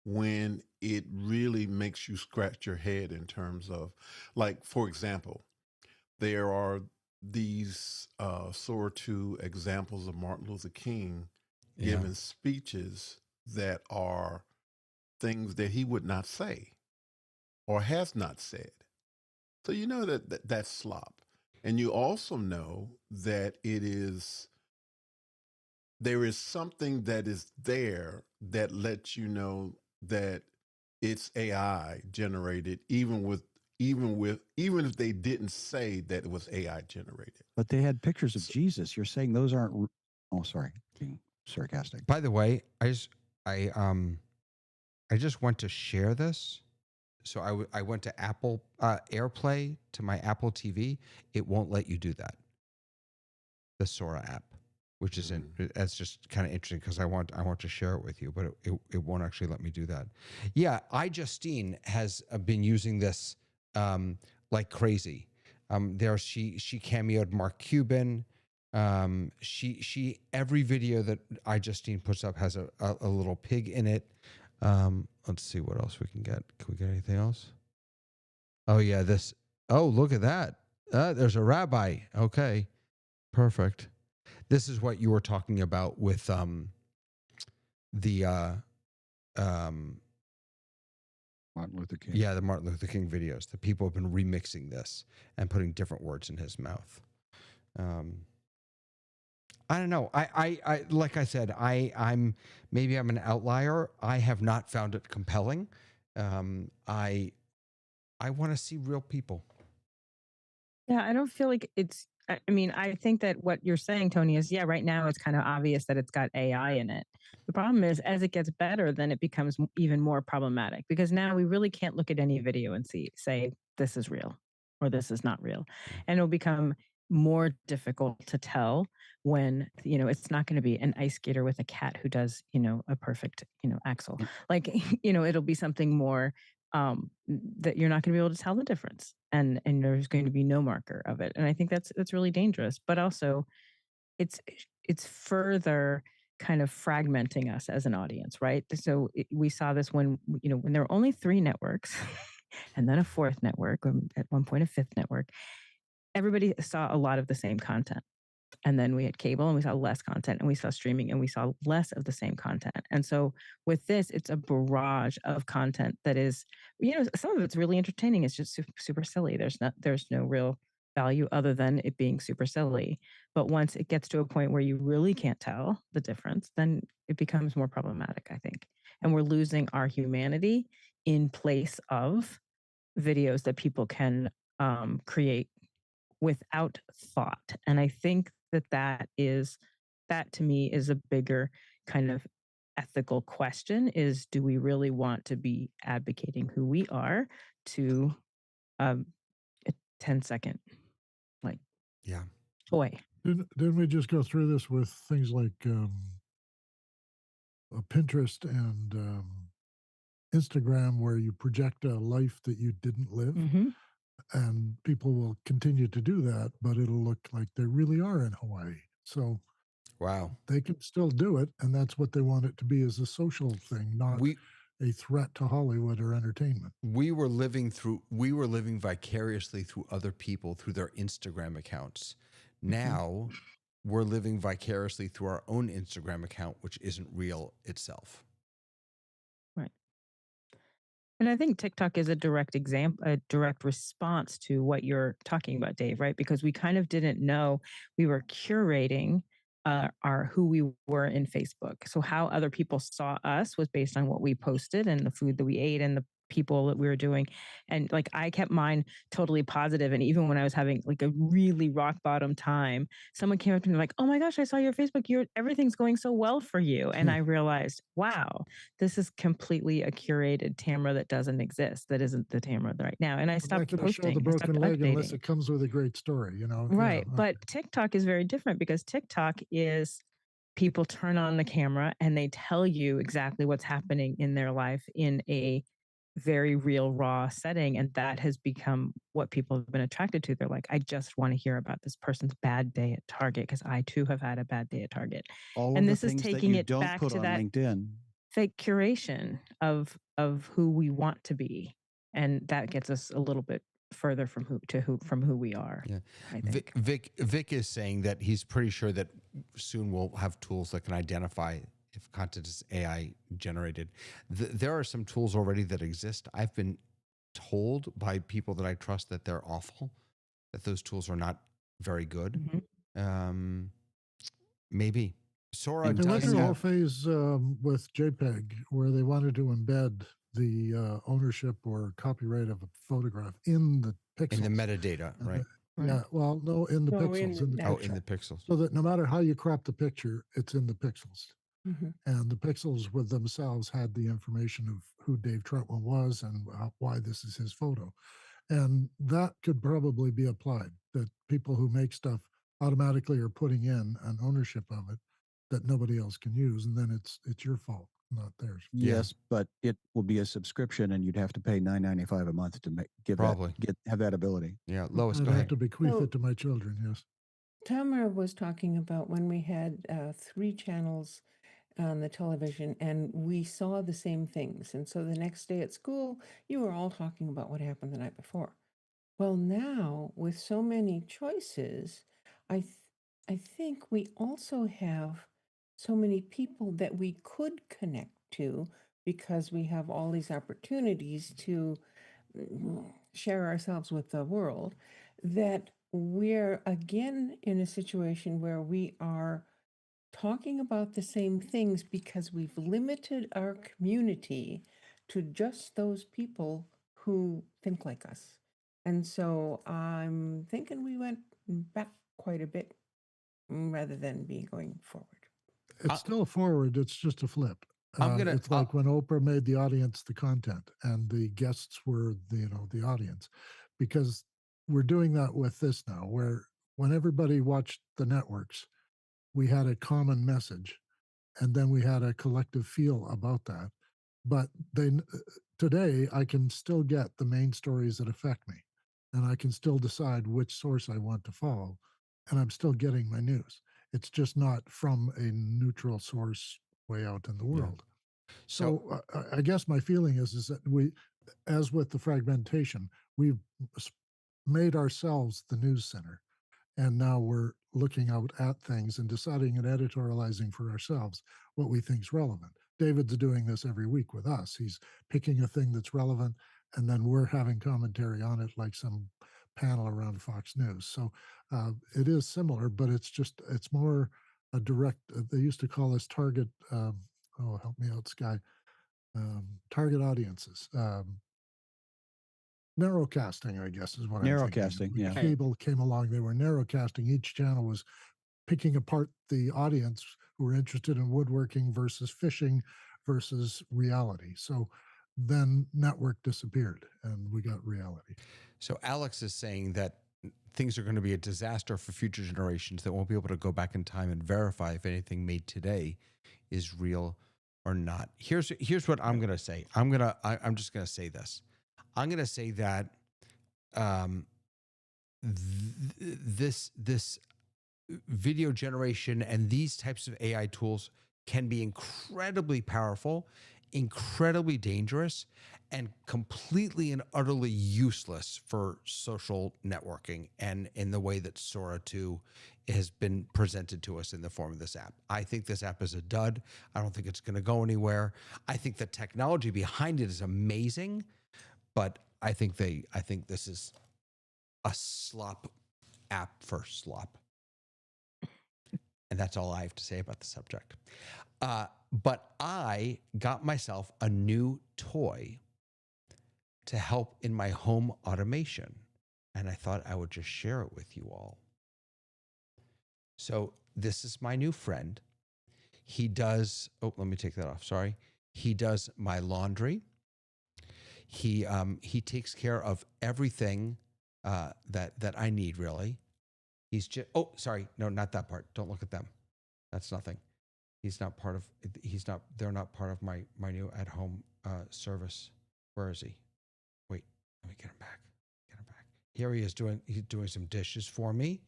Speaker 5: when it really makes you scratch your head in terms of, like, for example, there are these sort of examples of Martin Luther King giving speeches that are things that he would not say or has not said. So you know that's slop. And you also know that there is something that is there that lets you know that it's AI generated, even if they didn't say that it was AI generated.
Speaker 6: But they had pictures of Jesus. You're saying those aren't? Oh, sorry, being sarcastic.
Speaker 1: By the way, I just went to share this. So I went to Apple AirPlay to my Apple TV. It won't let you do that. The Sora app. which isn't. That's just kind of interesting because I want to share it with you, but it won't actually let me do that. Yeah, iJustine has been using this like crazy. She cameoed Mark Cuban. She every video that iJustine puts up has a little pig in it. Let's see what else we can get. Can we get anything else? Oh yeah, this. Oh, look at that. There's a rabbi. Okay, perfect. This is what you were talking about with the
Speaker 6: Martin Luther King.
Speaker 1: yeah, the Martin Luther King videos. The people have been remixing this and putting different words in his mouth. I don't know. I like I said, I'm maybe I'm an outlier. I have not found it compelling. I want to see real people.
Speaker 3: Yeah, I don't feel like it's. I mean, I think that what you're saying, Tony, is yeah, right now it's kind of obvious that it's got AI in it. The problem is, as it gets better, then it becomes even more problematic because now we really can't look at any video and say this is real or this is not real, and it'll become more difficult to tell when it's not going to be an ice skater with a cat who does a perfect axle. Like it'll be something more that you're not going to be able to tell the difference, and there's going to be no marker of it. And I think that's really dangerous. But also, it's further kind of fragmenting us as an audience, right? So we saw this when when there were only 3 networks, and then a 4th network, at one point a 5th network. Everybody saw a lot of the same content. And then we had cable and we saw less content, and we saw streaming and we saw less of the same content. And so with this, it's a barrage of content that is, some of it's really entertaining. It's just super silly. There's no real value other than it being super silly. But once it gets to a point where you really can't tell the difference, then it becomes more problematic, I think. And we're losing our humanity in place of videos that people can create without thought. And I think that to me is a bigger kind of ethical question: is do we really want to be advocating who we are to a 10-second
Speaker 1: Yeah.
Speaker 3: toy?
Speaker 4: Didn't we just go through this with things like Pinterest and Instagram, where you project a life that you didn't live?
Speaker 3: Mm-hmm.
Speaker 4: And people will continue to do that, but it'll look like they really are in Hawaii. So
Speaker 1: Wow.
Speaker 4: they can still do it, and that's what they want it to be, as a social thing, not a threat to Hollywood or entertainment.
Speaker 1: We were living vicariously through other people through their Instagram accounts. Now we're living vicariously through our own Instagram account, which isn't real itself.
Speaker 3: Right. And I think TikTok is a direct response to what you're talking about, Dave, right? Because we kind of didn't know we were curating who we were in Facebook. So how other people saw us was based on what we posted and the food that we ate and the people that we were doing. And like, I kept mine totally positive. And even when I was having like a really rock bottom time, someone came up to me like, "Oh my gosh, I saw your Facebook. Everything's going so well for you." And I realized, wow, this is completely a curated Tamara that doesn't exist. That isn't the Tamara right now. And I stopped posting.
Speaker 4: Show the broken leg
Speaker 3: updating.
Speaker 4: unless it comes with a great story,
Speaker 3: Right.
Speaker 4: Yeah,
Speaker 3: but TikTok is very different, because TikTok is people turn on the camera and they tell you exactly what's happening in their life in a very real, raw setting. And that has become what people have been attracted to. They're like, I just want to hear about this person's bad day at Target, because I too have had a bad day at Target.
Speaker 6: And this is taking it back to that
Speaker 3: LinkedIn. Fake curation of who we want to be. And that gets us a little bit further from who we are.
Speaker 1: Yeah.
Speaker 3: I think.
Speaker 1: Vic is saying that he's pretty sure that soon we'll have tools that can identify if content is AI generated. There are some tools already that exist. I've been told by people that I trust that they're awful, that those tools are not very good.
Speaker 3: Mm-hmm.
Speaker 1: Maybe. Sora
Speaker 4: they went
Speaker 1: does
Speaker 4: through a whole
Speaker 1: have,
Speaker 4: phase with JPEG, where they wanted to embed the ownership or copyright of a photograph in the pixels.
Speaker 1: in the metadata, right?
Speaker 4: Yeah, well, no, in the pixels.
Speaker 1: In the pixels.
Speaker 4: So that no matter how you crop the picture, it's in the pixels. And the pixels with themselves had the information of who Dave Trotman was and why this is his photo. And that could probably be applied, that people who make stuff automatically are putting in an ownership of it that nobody else can use, and then it's your fault, not theirs.
Speaker 1: Yeah.
Speaker 6: Yes, but it will be a subscription, and you'd have to pay $9.95 a month to
Speaker 1: Probably.
Speaker 6: have that ability.
Speaker 1: Yeah, Lois,
Speaker 4: I'd
Speaker 1: go
Speaker 4: have
Speaker 1: ahead.
Speaker 4: to bequeath
Speaker 2: So-
Speaker 4: it to my children. Yes.
Speaker 2: Tamara was talking about when we had 3 channels on the television and we saw the same things. And so the next day at school, you were all talking about what happened the night before. Well, now with so many choices, I think we also have so many people that we could connect to because we have all these opportunities to share ourselves with the world, that we're again in a situation where we are talking about the same things because we've limited our community to just those people who think like us. And so I'm thinking we went back quite a bit rather than be going forward.
Speaker 4: It's still forward. It's just a flip. It's like when Oprah made the audience the content and the guests were the audience, because we're doing that with this now, where when everybody watched the networks, we had a common message, and then we had a collective feel about that. But today, I can still get the main stories that affect me, and I can still decide which source I want to follow, and I'm still getting my news. It's just not from a neutral source way out in the world. So I guess my feeling is that we, as with the fragmentation, we've made ourselves the news center, and now we're looking out at things and deciding and editorializing for ourselves what we think is relevant. David's doing this every week with us. He's picking a thing that's relevant, and then we're having commentary on it like some panel around Fox News. So it is similar, but it's more a direct, they used to call us target, help me out, Sky, target audiences. Narrowcasting, I guess, is what I'm thinking.
Speaker 6: Narrowcasting,
Speaker 4: When
Speaker 6: yeah.
Speaker 4: cable came along, they were narrowcasting. Each channel was picking apart the audience who were interested in woodworking versus fishing versus reality. So then network disappeared and we got reality.
Speaker 1: So Alex is saying that things are going to be a disaster for future generations that won't be able to go back in time and verify if anything made today is real or not. Here's what I'm going to say. I'm just going to say this. I'm going to say that this video generation and these types of AI tools can be incredibly powerful, incredibly dangerous, and completely and utterly useless for social networking and in the way that Sora 2 has been presented to us in the form of this app. I think this app is a dud. I don't think it's going to go anywhere. I think the technology behind it is amazing, but I think this is a slop app for slop. And that's all I have to say about the subject. But I got myself a new toy to help in my home automation. And I thought I would just share it with you all. So this is my new friend. He does, let me take that off. Sorry. He does my laundry. He takes care of everything that I need, really. He's just, sorry. No, not that part. Don't look at them. That's nothing. They're not part of my new at-home service. Where is he? Wait, let me get him back. Here he is he's doing some dishes for me.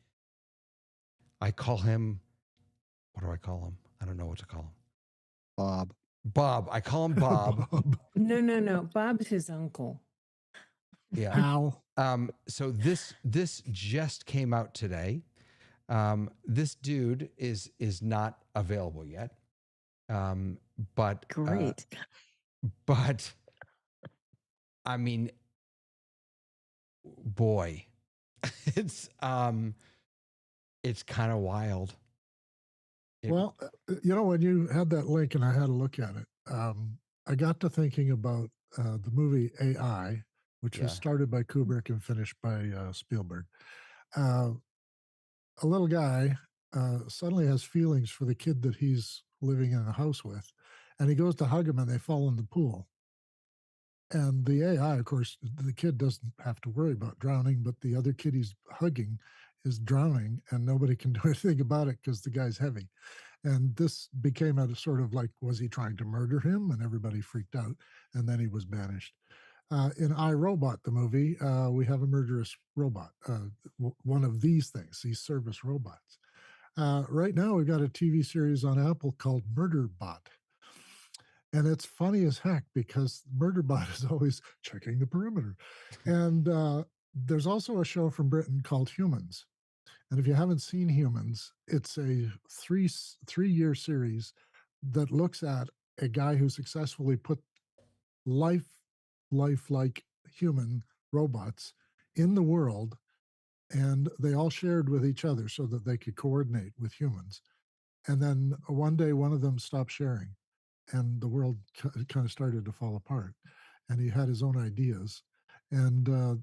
Speaker 1: I call him, what do I call him? I don't know what to call him. Bob. I call him Bob.
Speaker 2: No. Bob's his uncle.
Speaker 1: Yeah.
Speaker 4: How?
Speaker 1: So this just came out today. This dude is not available yet. But
Speaker 3: Great.
Speaker 1: But I mean, boy, it's kind of wild.
Speaker 4: Well, when you had that link and I had a look at it, I got to thinking about the movie AI, which was started by Kubrick and finished by Spielberg. A little guy suddenly has feelings for the kid that he's living in a house with, and he goes to hug him and they fall in the pool. And the AI, of course, the kid doesn't have to worry about drowning, but the other kid he's hugging is drowning and nobody can do anything about it because the guy's heavy. And this became a sort of like, was he trying to murder him? And everybody freaked out. And then he was banished. In I, Robot, the movie, we have a murderous robot, one of these things, these service robots. Right now, we've got a TV series on Apple called Murderbot. And it's funny as heck because Murderbot is always checking the perimeter. And there's also a show from Britain called Humans. And if you haven't seen Humans, it's a three-year series that looks at a guy who successfully put lifelike human robots in the world, and they all shared with each other so that they could coordinate with humans. And then one day, one of them stopped sharing, and the world kind of started to fall apart. And he had his own ideas, and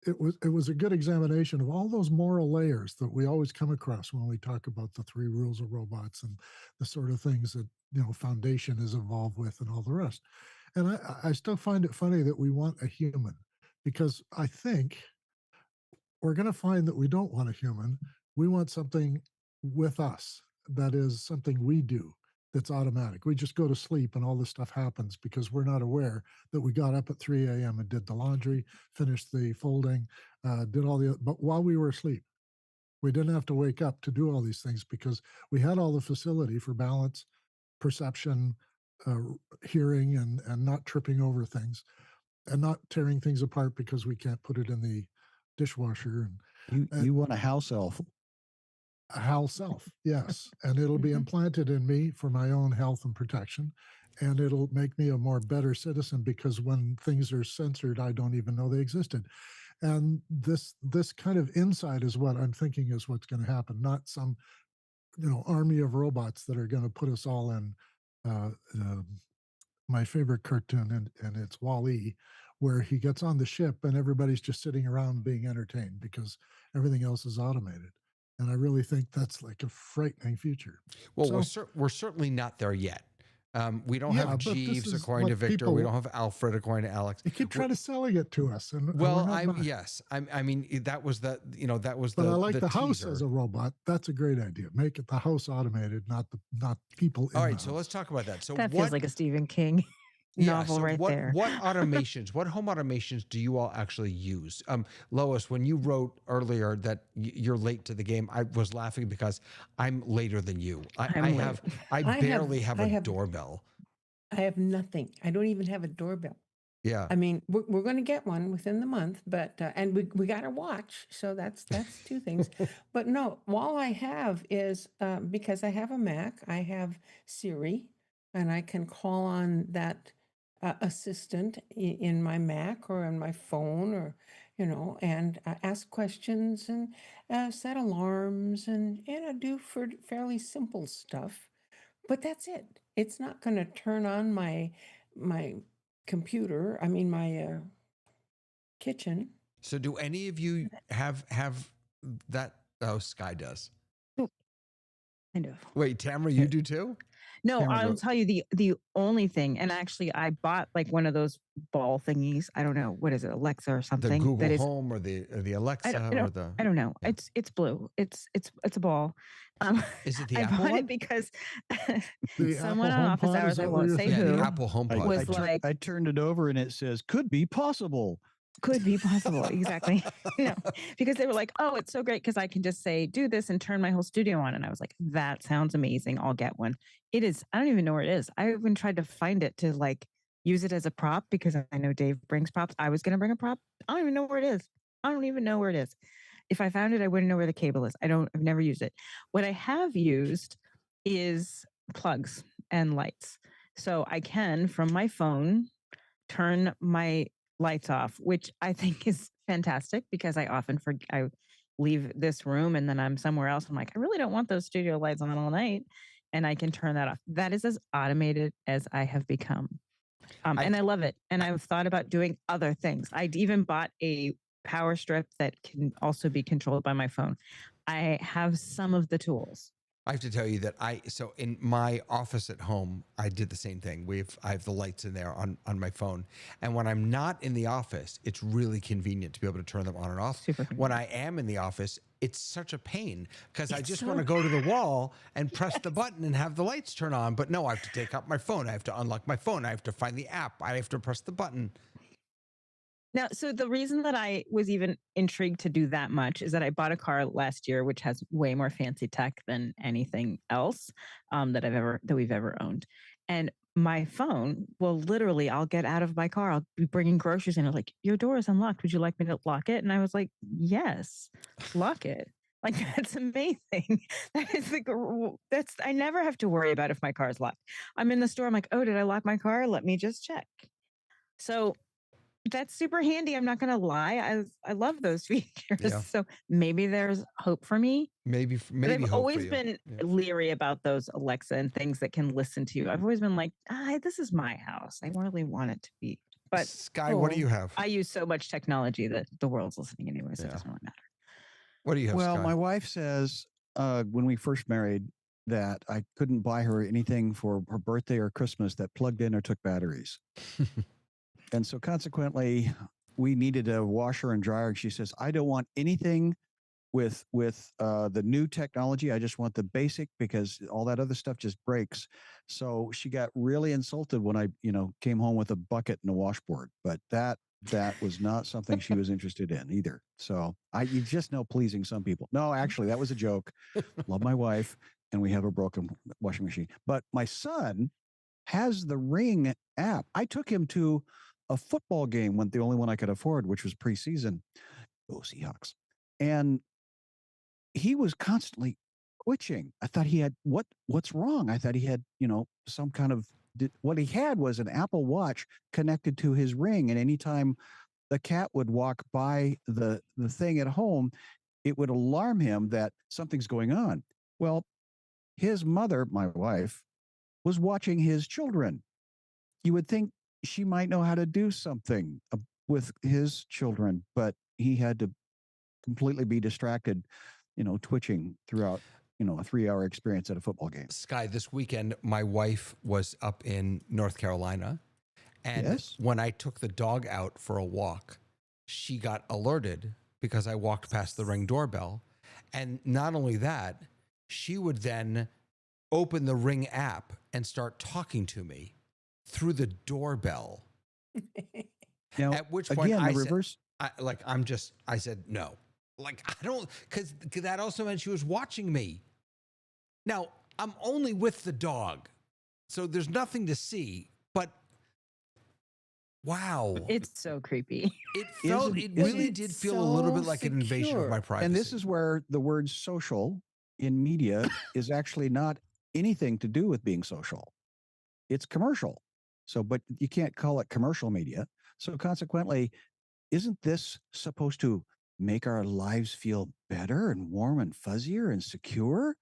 Speaker 4: it was a good examination of all those moral layers that we always come across when we talk about the 3 rules of robots and the sort of things that Foundation is involved with and all the rest. And I still find it funny that we want a human, because I think we're going to find that we don't want a human. We want something with us that is something we do that's automatic. We just go to sleep and all this stuff happens because we're not aware that we got up at 3 a.m. and did the laundry, finished the folding, did all but while we were asleep. We didn't have to wake up to do all these things because we had all the facility for balance, perception, hearing, and not tripping over things and not tearing things apart because we can't put it in the dishwasher.
Speaker 6: And you want a house elf.
Speaker 4: A house elf, yes. And it'll be implanted in me for my own health and protection. And it'll make me a more better citizen because when things are censored, I don't even know they existed. And this kind of insight is what I'm thinking is what's going to happen, not some army of robots that are going to put us all in my favorite cartoon, and it's Wall-E, where he gets on the ship and everybody's just sitting around being entertained because everything else is automated. And I really think that's like a frightening future.
Speaker 1: Well, we're certainly not there yet. We don't have Jeeves according to Victor. We don't have Alfred according to Alex.
Speaker 4: You keep trying to selling it to us, and
Speaker 1: well, I mean that was the that was.
Speaker 4: But
Speaker 1: I
Speaker 4: like the house
Speaker 1: teaser.
Speaker 4: as a robot. That's a great idea. Make it the house automated, not people.
Speaker 1: All right, so let's talk about that. So
Speaker 3: that feels like a Stephen King novel right there.
Speaker 1: What automations, what home automations do you all actually use? Lois, when you wrote earlier that you're late to the game, I was laughing because I'm later than you. I barely have a doorbell.
Speaker 2: I have nothing. I don't even have a doorbell.
Speaker 1: Yeah.
Speaker 2: I mean, we're going to get one within the month, but and we got a watch, so that's 2 things. But no, all I have is because I have a Mac, I have Siri, and I can call on that assistant in my Mac or on my phone, or and ask questions and set alarms and do for fairly simple stuff. But that's it. It's not going to turn on my computer. I mean my kitchen.
Speaker 1: So do any of you have that? Oh, Sky does.
Speaker 3: Kind of.
Speaker 1: Wait, Tamara, you do too?
Speaker 3: No, I'll tell you the only thing, and actually I bought like one of those ball thingies. I don't know, what is it, Alexa or something?
Speaker 1: The Google Home or the Alexa or the
Speaker 3: I don't know. Yeah. It's blue. It's a ball.
Speaker 1: Is it the
Speaker 3: I
Speaker 1: Apple
Speaker 3: bought
Speaker 1: one?
Speaker 3: it because
Speaker 4: Apple
Speaker 3: someone on office
Speaker 4: HomePod,
Speaker 3: hours, I won't say who,
Speaker 1: the Apple HomePod.
Speaker 6: I turned it over and it says could be possible.
Speaker 3: Could be possible, exactly. Because they were like, oh, it's so great because I can just say do this and turn my whole studio on, and I was like, that sounds amazing. I'll get one. It is. I don't even know where it is. I even tried to find it to like use it as a prop because I know Dave brings props. I was going to bring a prop. I don't even know where it is. I don't even know where it is. If I found it, I wouldn't know where the cable is. I've never used it. What I have used is plugs and lights. So I can, from my phone, turn my lights off, which I think is fantastic because I often I leave this room and then I'm somewhere else. I'm like, I really don't want those studio lights on all night. And I can turn that off. That is as automated as I have become. And I love it. And I've thought about doing other things. I even bought a power strip that can also be controlled by my phone. I have some of the tools.
Speaker 1: I have to tell you that so in my office at home, I did the same thing. I have the lights in there on my phone. And when I'm not in the office, it's really convenient to be able to turn them on and off.
Speaker 3: Super
Speaker 1: When
Speaker 3: convenient.
Speaker 1: I am in the office, it's such a pain because I
Speaker 3: It's
Speaker 1: just
Speaker 3: so
Speaker 1: want to go to the wall and press the button and have the lights turn on. But no, I have to take out my phone. I have to unlock my phone. I have to find the app. I have to press the button.
Speaker 3: Now, so the reason that I was even intrigued to do that much is that I bought a car last year, which has way more fancy tech than anything else that we've ever owned. And my phone will literally, I'll get out of my car, I'll be bringing groceries in. It's like, your door is unlocked. Would you like me to lock it? And I was like, yes, lock it. Like, that's amazing. That is I never have to worry about if my car is locked. I'm in the store. I'm like, oh, did I lock my car? Let me just check. So that's super handy. I'm not going to lie. I love those features.
Speaker 1: Yeah.
Speaker 3: So maybe there's hope for me.
Speaker 1: Maybe
Speaker 3: But I've
Speaker 1: hope for
Speaker 3: always
Speaker 1: you.
Speaker 3: been
Speaker 1: Yeah.
Speaker 3: leery about those Alexa and things that can listen to you. I've always been like, this is my house. I really want it to be. But
Speaker 1: Sky, what do you have?
Speaker 3: I use so much technology that the world's listening anyway, so
Speaker 1: Yeah.
Speaker 3: it doesn't really matter.
Speaker 1: What do you have,
Speaker 6: Well,
Speaker 1: Sky?
Speaker 6: my wife says when we first married that I couldn't buy her anything for her birthday or Christmas that plugged in or took batteries. And so consequently, we needed a washer and dryer. And she says, I don't want anything with the new technology. I just want the basic because all that other stuff just breaks. So she got really insulted when I, came home with a bucket and a washboard. But that was not something she was interested in either. So you just know pleasing some people. No, actually, that was a joke. Love my wife, and we have a broken washing machine. But my son has the Ring app. I took him to a football game, the only one I could afford, which was preseason. Go Seahawks. And he was constantly twitching. I thought he had what's wrong? I thought he had, some kind of what he had was an Apple Watch connected to his Ring. And anytime the cat would walk by the thing at home, it would alarm him that something's going on. Well, his mother, my wife, was watching his children. You would think she might know how to do something with his children, but he had to completely be distracted, twitching throughout, a 3-hour experience at a football game.
Speaker 1: Sky, this weekend, my wife was up in North Carolina. And
Speaker 6: Yes.
Speaker 1: when I took the dog out for a walk, she got alerted because I walked past the Ring doorbell. And not only that, she would then open the Ring app and start talking to me through the doorbell.
Speaker 6: Now,
Speaker 1: At which point
Speaker 6: again,
Speaker 1: I
Speaker 6: the reverse.
Speaker 1: I said, no. Like, I don't, because that also meant she was watching me. Now, I'm only with the dog, so there's nothing to see, but wow.
Speaker 3: It's so creepy.
Speaker 1: It really did feel a little bit like an invasion of my privacy.
Speaker 6: And this is where the word social in media is actually not anything to do with being social. It's commercial. So, but you can't call it commercial media. So consequently, isn't this supposed to make our lives feel better and warm and fuzzier and secure?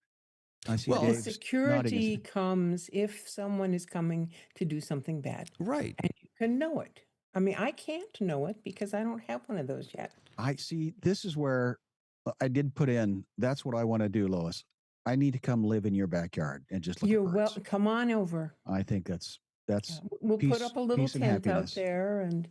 Speaker 6: I see
Speaker 1: Well,
Speaker 2: The
Speaker 6: Dave's nodding his
Speaker 2: security
Speaker 6: head.
Speaker 2: comes if someone is coming to do something bad,
Speaker 1: Right.
Speaker 2: and you can know it. I mean, I can't know it because I don't have one of those yet.
Speaker 6: I see. This is where I did put in. That's what I want to do, Lois. I need to come live in your backyard and just look
Speaker 2: You're
Speaker 6: at
Speaker 2: well.
Speaker 6: birds.
Speaker 2: Come on over.
Speaker 6: I think that's
Speaker 2: We'll put
Speaker 6: peace,
Speaker 2: up a little
Speaker 6: peace and
Speaker 2: tent out
Speaker 6: happiness.
Speaker 2: there, and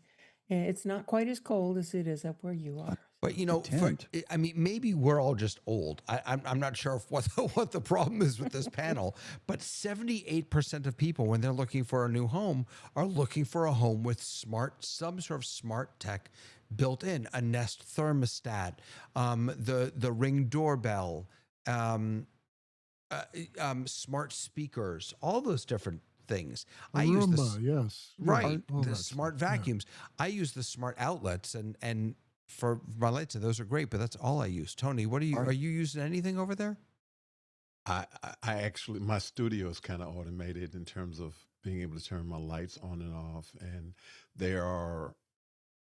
Speaker 2: it's not quite as cold as it is up where you are.
Speaker 1: But
Speaker 6: tent.
Speaker 1: maybe we're all just old. I'm not sure what the problem is with this panel, but 78% of people, when they're looking for a new home, are looking for a home with some sort of smart tech built in, a Nest thermostat, the Ring doorbell, smart speakers, all those different things. I use
Speaker 4: Roomba, yes.
Speaker 1: right,
Speaker 4: All
Speaker 1: the
Speaker 4: that
Speaker 1: smart
Speaker 4: stuff, yeah.
Speaker 1: vacuums. I use the smart outlets and for my lights, and those are great, but that's all I use. Tony, are you using anything over there?
Speaker 5: I actually, my studio is kind of automated in terms of being able to turn my lights on and off. And there are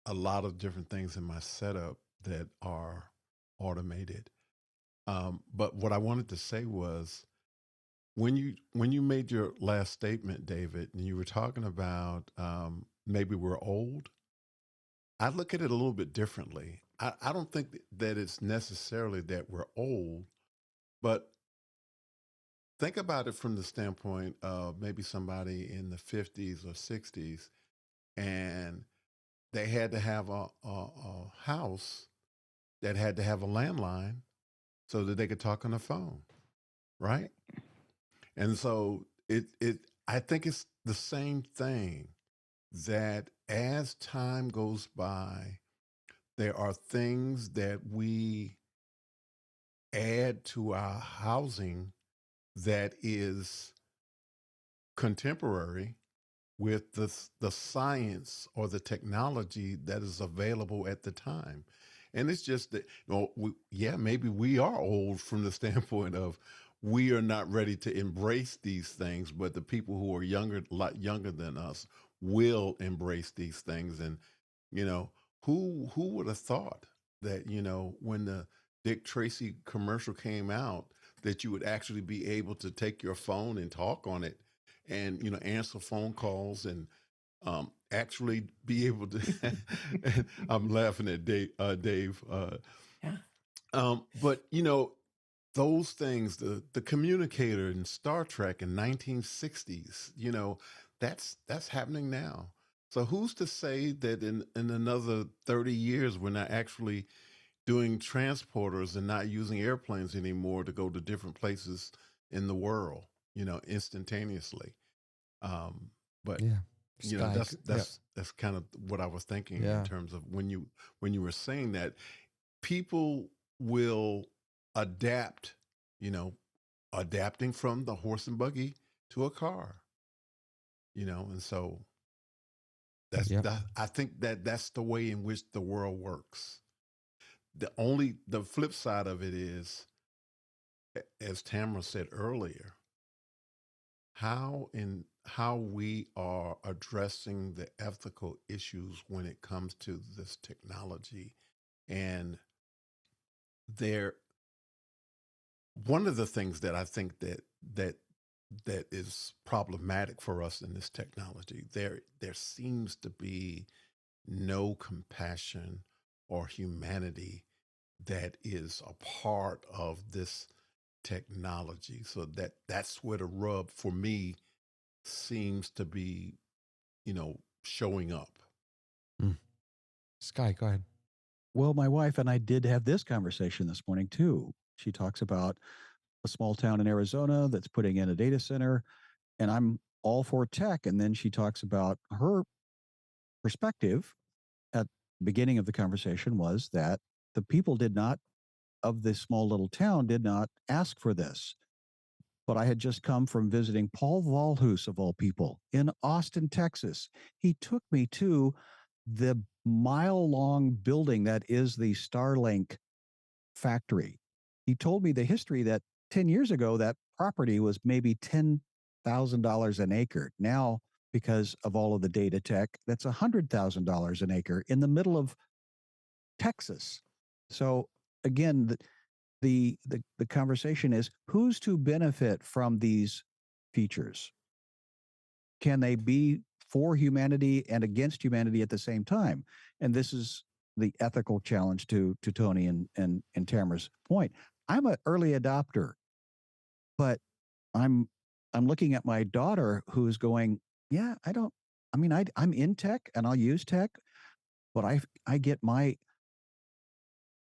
Speaker 5: a lot of different things in my setup that are automated. But what I wanted to say was when you made your last statement, David, and you were talking about maybe we're old, I look at it a little bit differently. I don't think that it's necessarily that we're old, but think about it from the standpoint of maybe somebody in the 50s or 60s, and they had to have a house that had to have a landline so that they could talk on the phone, right? And so I think it's the same thing, that as time goes by, there are things that we add to our housing that is contemporary with the science or the technology that is available at the time. And it's just that, maybe we are old from the standpoint of we are not ready to embrace these things, but the people who are younger, a lot younger than us, will embrace these things. And you know, who would have thought that, when the Dick Tracy commercial came out, that you would actually be able to take your phone and talk on it, and answer phone calls, and actually be able to. I'm laughing at Dave.
Speaker 2: Yeah.
Speaker 5: But those things, the communicator in Star Trek in 1960s, that's happening now. So who's to say that in another 30 years we're not actually doing transporters and not using airplanes anymore to go to different places in the world, instantaneously. But
Speaker 1: Yeah.
Speaker 5: that's kind of what I was thinking in terms of when you were saying that people will adapt, adapting from the horse and buggy to a car, and so I think that's the way in which the world works. The flip side of it is, as Tamara said earlier, how we are addressing the ethical issues when it comes to this technology. And one of the things that I think that is problematic for us in this technology, there seems to be no compassion or humanity that is a part of this technology. So that's where the rub for me seems to be, showing up.
Speaker 1: Sky, go ahead.
Speaker 6: Well, my wife and I did have this conversation this morning too. She talks about a small town in Arizona that's putting in a data center, and I'm all for tech. And then she talks about her perspective at the beginning of the conversation was that the people of this small little town did not ask for this. But I had just come from visiting Paul Valhus, of all people, in Austin, Texas. He took me to the mile-long building that is the Starlink factory. He told me the history that 10 years ago, that property was maybe $10,000 an acre. Now, because of all of the data tech, that's $100,000 an acre in the middle of Texas. So again, the conversation is, who's to benefit from these features? Can they be for humanity and against humanity at the same time? And this is the ethical challenge to Tony and Tamara's point. I'm an early adopter, but I'm looking at my daughter who's going, yeah, I'm in tech and I'll use tech, but I get my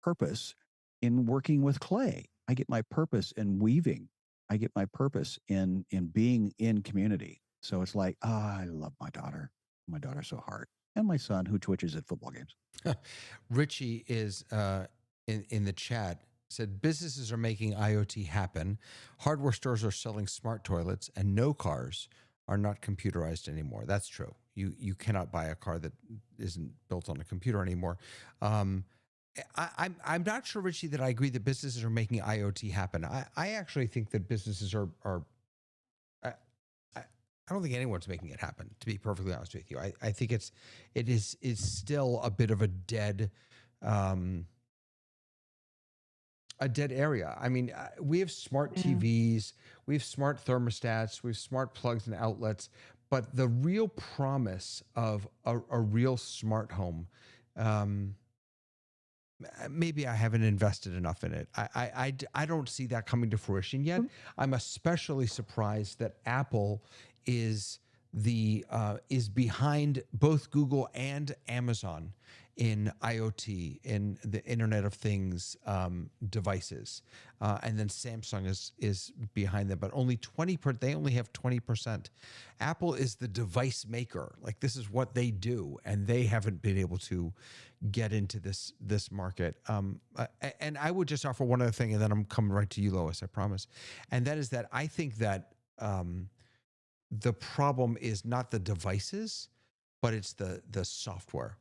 Speaker 6: purpose in working with clay. I get my purpose in weaving. I get my purpose in being in community. So it's like, I love my daughter. My daughter's so hard. And my son who twitches at football games.
Speaker 1: Richie is in the chat, said businesses are making IoT happen. Hardware stores are selling smart toilets, and no cars are not computerized anymore. That's true. You cannot buy a car that isn't built on a computer anymore. I'm not sure, Richie, that I agree that businesses are making IoT happen. I actually think that businesses are I don't think anyone's making it happen, to be perfectly honest with you. I think it is still a bit of a dead area. I mean, we have smart TVs, we have smart thermostats, we have smart plugs and outlets, but the real promise of a real smart home maybe I haven't invested enough in it. I don't see that coming to fruition yet. I'm especially surprised that Apple is is behind both Google and Amazon in IoT, in the Internet of Things devices, and then Samsung is behind them, but only 20%. They only have 20%. Apple is the device maker. Like, this is what they do, and they haven't been able to get into this market. And I would just offer one other thing, and then I'm coming right to you, Lois, I promise. And that is that I think that the problem is not the devices, but it's the software.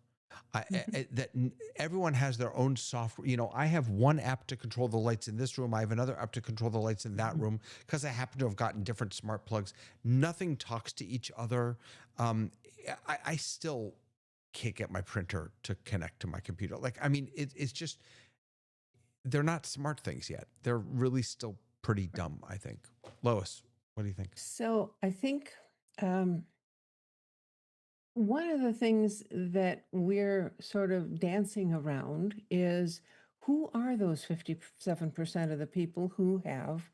Speaker 1: That everyone has their own software. You know, I have one app to control the lights in this room. I have another app to control the lights in that room because I happen to have gotten different smart plugs. Nothing talks to each other. I still can't get my printer to connect to my computer. Like, I mean, it's just, they're not smart things yet. They're really still pretty dumb, I think. Lois, what do you think?
Speaker 2: So I think one of the things that we're sort of dancing around is, who are those 57% of the people who have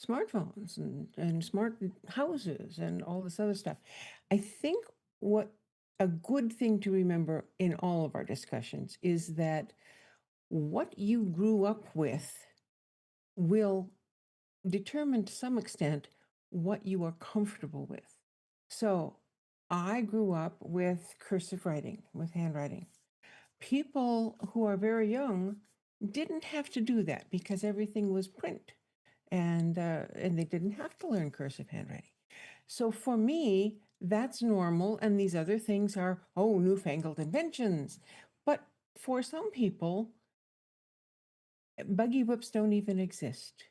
Speaker 2: smartphones and smart houses and all this other stuff? I think what a good thing to remember in all of our discussions is that what you grew up with will determine to some extent what you are comfortable with. So I grew up with cursive writing, with handwriting. People who are very young didn't have to do that because everything was print, and they didn't have to learn cursive handwriting. So for me, that's normal, and these other things are, oh, newfangled inventions. But for some people, buggy whips don't even exist.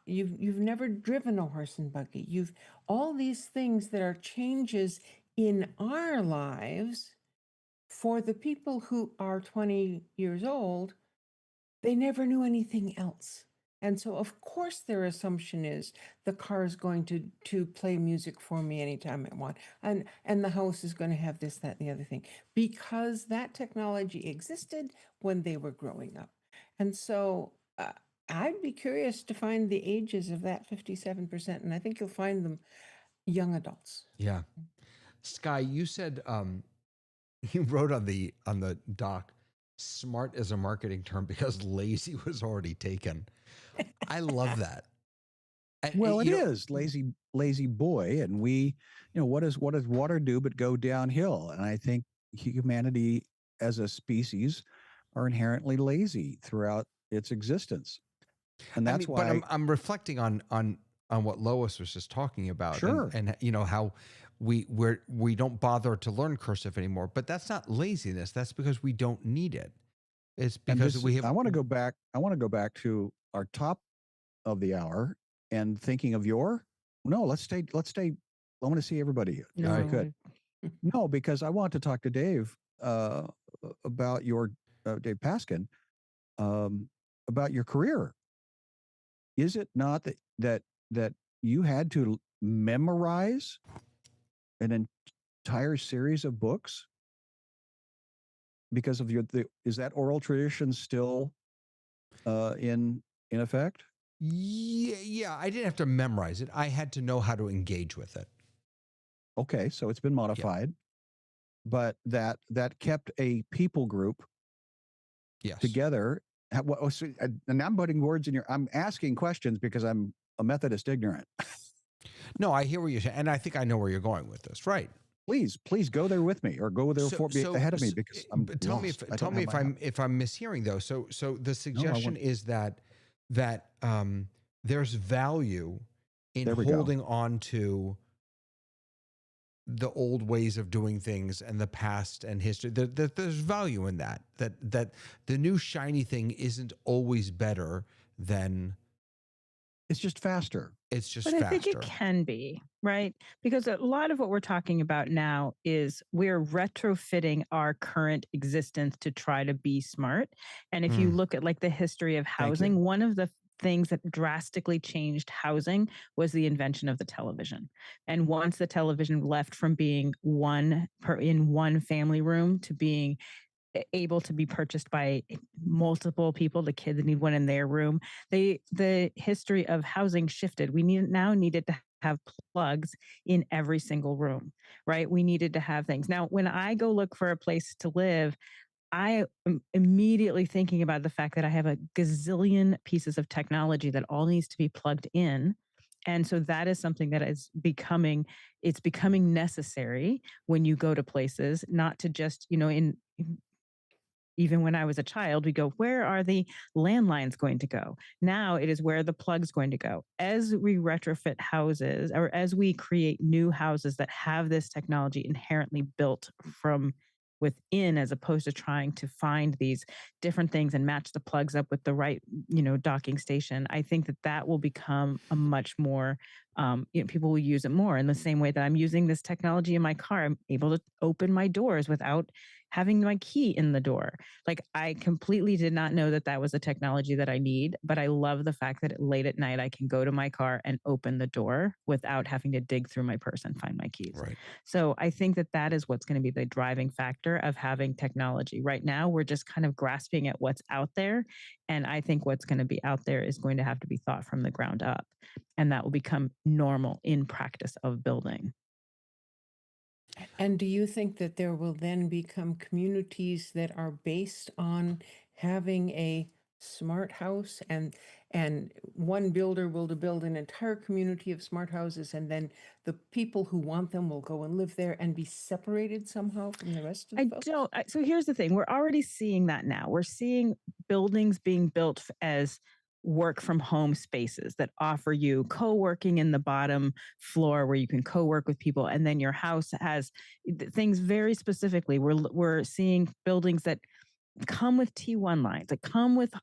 Speaker 2: You've never driven a horse and buggy. You've all these things that are changes in our lives. For the people who are 20 years old, they never knew anything else. And so, of course, their assumption is the car is going to play music for me anytime I want. And the house is going to have this, that, and the other thing, because that technology existed when they were growing up. And so I'd be curious to find the ages of that 57%. And I think you'll find them young adults.
Speaker 1: Yeah. Sky, you said you wrote on the doc, smart is a marketing term because lazy was already taken. I love that.
Speaker 6: Well, it is lazy boy, and we, what does water do but go downhill? And I think humanity as a species are inherently lazy throughout its existence, and that's why.
Speaker 1: But I'm reflecting on what Lois was just talking about.
Speaker 6: Sure.
Speaker 1: And how we don't bother to learn cursive anymore. But that's not laziness. That's because we don't need it. It's because we have.
Speaker 6: I want to go back. I want to go back to our top of the hour and thinking of let's stay. I want to see everybody.
Speaker 3: No.
Speaker 6: If I could. No, because I want to talk to Dave about your Dave Paskin about your career. Is it not that you had to memorize an entire series of books because of is that oral tradition still in effect?
Speaker 1: Yeah, I didn't have to memorize it. I had to know how to engage with it.
Speaker 6: Okay, so it's been modified, but that kept a people group together. And I'm putting words in I'm asking questions because I'm a Methodist ignorant.
Speaker 1: No, I hear what you're saying, and I think I know where you're going with this. Right?
Speaker 6: Please go there with me, or go there ahead of me, because I'm
Speaker 1: tell
Speaker 6: lost.
Speaker 1: me if I'm mishearing though. So the suggestion is that there's value in holding on to the old ways of doing things and the past and history. There's value in that. That the new shiny thing isn't always better than.
Speaker 6: It's just faster.
Speaker 3: But I think it can be, right? Because a lot of what we're talking about now is we're retrofitting our current existence to try to be smart. And if you look at like the history of housing, one of the things that drastically changed housing was the invention of the television. And once the television left from being in one family room to being able to be purchased by multiple people, the kids need one in their room. The history of housing shifted. We needed to have plugs in every single room, right? We needed to have things. Now, when I go look for a place to live, I am immediately thinking about the fact that I have a gazillion pieces of technology that all needs to be plugged in. And so that is something that is becoming necessary when you go to places, not to just, even when I was a child, we go, where are the landlines going to go? Now it is where the plug's going to go. As we retrofit houses or as we create new houses that have this technology inherently built from within, as opposed to trying to find these different things and match the plugs up with the right, docking station, I think that will become a much more, people will use it more in the same way that I'm using this technology in my car. I'm able to open my doors without having my key in the door. Like, I completely did not know that was a technology that I need, but I love the fact that late at night I can go to my car and open the door without having to dig through my purse and find my keys.
Speaker 1: Right.
Speaker 3: So I think that is what's going to be the driving factor of having technology. Right now, we're just kind of grasping at what's out there. And I think what's going to be out there is going to have to be thought from the ground up. And that will become normal in practice of building.
Speaker 2: And do you think that there will then become communities that are based on having a smart house, and one builder will build an entire community of smart houses, and then the people who want them will go and live there and be separated somehow from the rest of the folks?
Speaker 3: So here's the thing. We're already seeing that now. We're seeing buildings being built as work from home spaces that offer you co-working in the bottom floor where you can co-work with people, and then your house has things very specifically. We're seeing buildings that come with T1 lines, that come with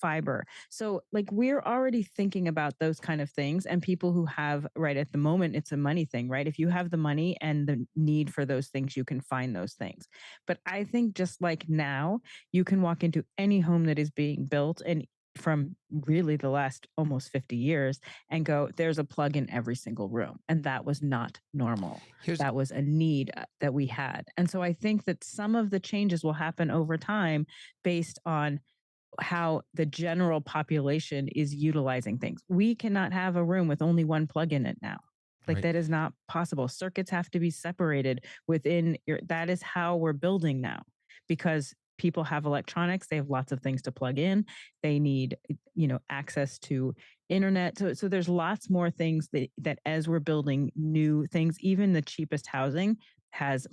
Speaker 3: fiber. So like, we're already thinking about those kind of things, and people who have, right at the moment, it's a money thing, right? If you have the money and the need for those things, you can find those things. But I think just like now, you can walk into any home that is being built, and from really the last almost 50 years, and go, there's a plug in every single room. And that was not normal. That was a need that we had. And so I think that some of the changes will happen over time based on how the general population is utilizing things. We cannot have a room with only one plug in it now. Like,
Speaker 1: Right.
Speaker 3: that is not possible. Circuits have to be separated within that is how we're building now, because people have electronics, they have lots of things to plug in, they need access to internet. So there's lots more things that as we're building new things, even the cheapest housing has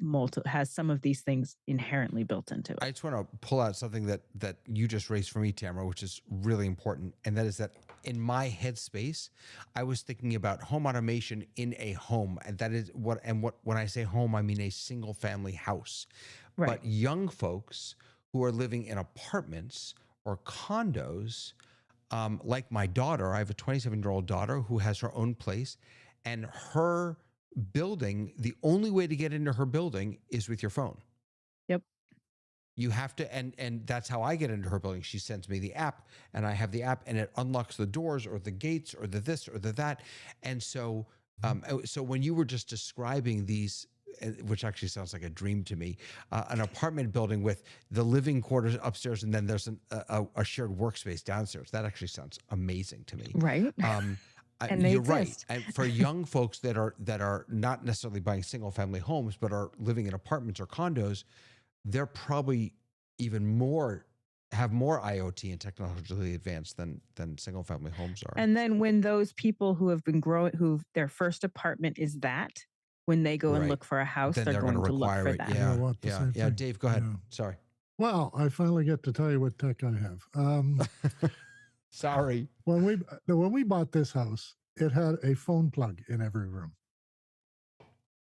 Speaker 3: some of these things inherently built into it.
Speaker 1: I just want to pull out something that you just raised for me, Tamara, which is really important. And that is that in my headspace, I was thinking about home automation in a home. And that is when I say home, I mean a single family house.
Speaker 3: Right.
Speaker 1: But young folks who are living in apartments or condos, like my daughter, I have a 27-year-old daughter who has her own place, and her building, the only way to get into her building is with your phone.
Speaker 3: Yep.
Speaker 1: You have to, and that's how I get into her building. She sends me the app, and I have the app, and it unlocks the doors or the gates or the this or the that. And so, so when you were just describing these, which actually sounds like a dream to me, an apartment building with the living quarters upstairs, and then there's a shared workspace downstairs. That actually sounds amazing to me.
Speaker 3: Right.
Speaker 1: And you're right. And for young folks that are not necessarily buying single family homes, but are living in apartments or condos, they're probably even have more IoT and technologically advanced than single family homes are.
Speaker 3: And then when those people who have been growing, who their first apartment is that, when they go and look for a house,
Speaker 1: then
Speaker 3: they're going to look for that.
Speaker 1: Yeah. Dave, go ahead.
Speaker 4: Yeah.
Speaker 1: Sorry.
Speaker 4: Well, I finally get to tell you what tech I have.
Speaker 1: Sorry.
Speaker 4: When we bought this house, it had a phone plug in every room.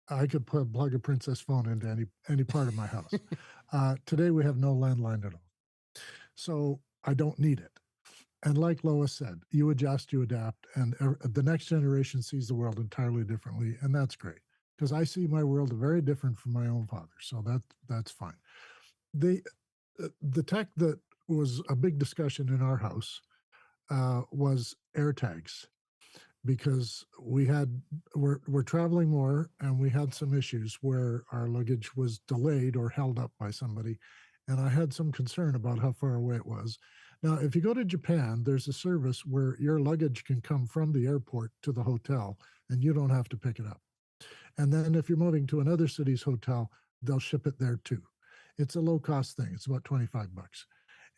Speaker 4: I could plug a Princess phone into any part of my house. Today we have no landline at all, so I don't need it. And like Lois said, you adjust, you adapt, and the next generation sees the world entirely differently, and that's great, because I see my world very different from my own father. So that's fine. The tech that was a big discussion in our house was air tags, because we're traveling more, and we had some issues where our luggage was delayed or held up by somebody, and I had some concern about how far away it was. Now, if you go to Japan, there's a service where your luggage can come from the airport to the hotel and you don't have to pick it up. And then if you're moving to another city's hotel, they'll ship it there too. It's a low cost thing. It's about 25 bucks.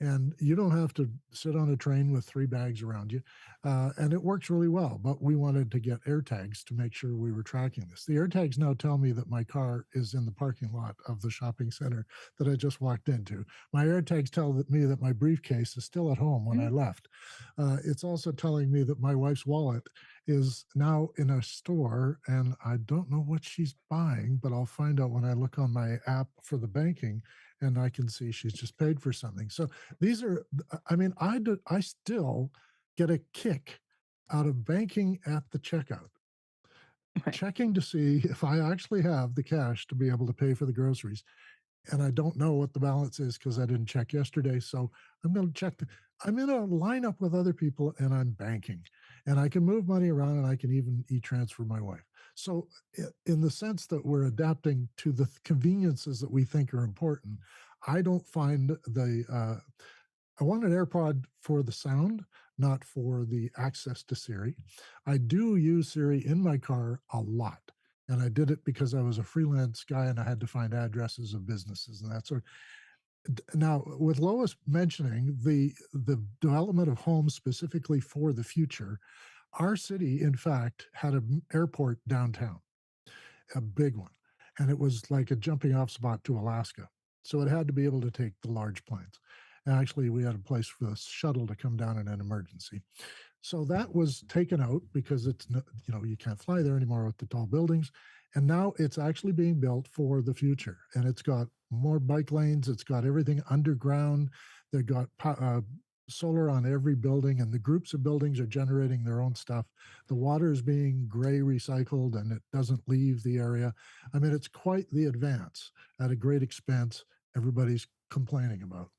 Speaker 4: And you don't have to sit on a train with 3 bags around you. And it works really well. But we wanted to get air tags to make sure we were tracking this. The air tags now tell me that my car is in the parking lot of the shopping center that I just walked into. My air tags tell me that my briefcase is still at home when I left. It's also telling me that my wife's wallet is now in a store, and I don't know what she's buying, but I'll find out when I look on my app for the banking, and I can see she's just paid for something. So these are, I mean, I still get a kick out of banking at the checkout,
Speaker 3: Right.
Speaker 4: checking to see if I actually have the cash to be able to pay for the groceries. And I don't know what the balance is because I didn't check yesterday. So I'm going to check. I'm in a lineup with other people and I'm banking, and I can move money around, and I can even e-transfer my wife. So in the sense that we're adapting to the conveniences that we think are important, I don't find I want an AirPod for the sound, not for the access to Siri. I do use Siri in my car a lot. And I did it because I was a freelance guy and I had to find addresses of businesses and that sort. Now, with Lois mentioning the development of homes specifically for the future, our city, in fact, had an airport downtown, a big one, and it was like a jumping off spot to Alaska. So it had to be able to take the large planes. And actually, we had a place for the shuttle to come down in an emergency. So that was taken out because you can't fly there anymore with the tall buildings. And now it's actually being built for the future. And it's got more bike lanes. It's got everything underground. They've got solar on every building, and the groups of buildings are generating their own stuff. The water is being gray recycled and it doesn't leave the area. I mean, it's quite the advance at a great expense. Everybody's complaining about.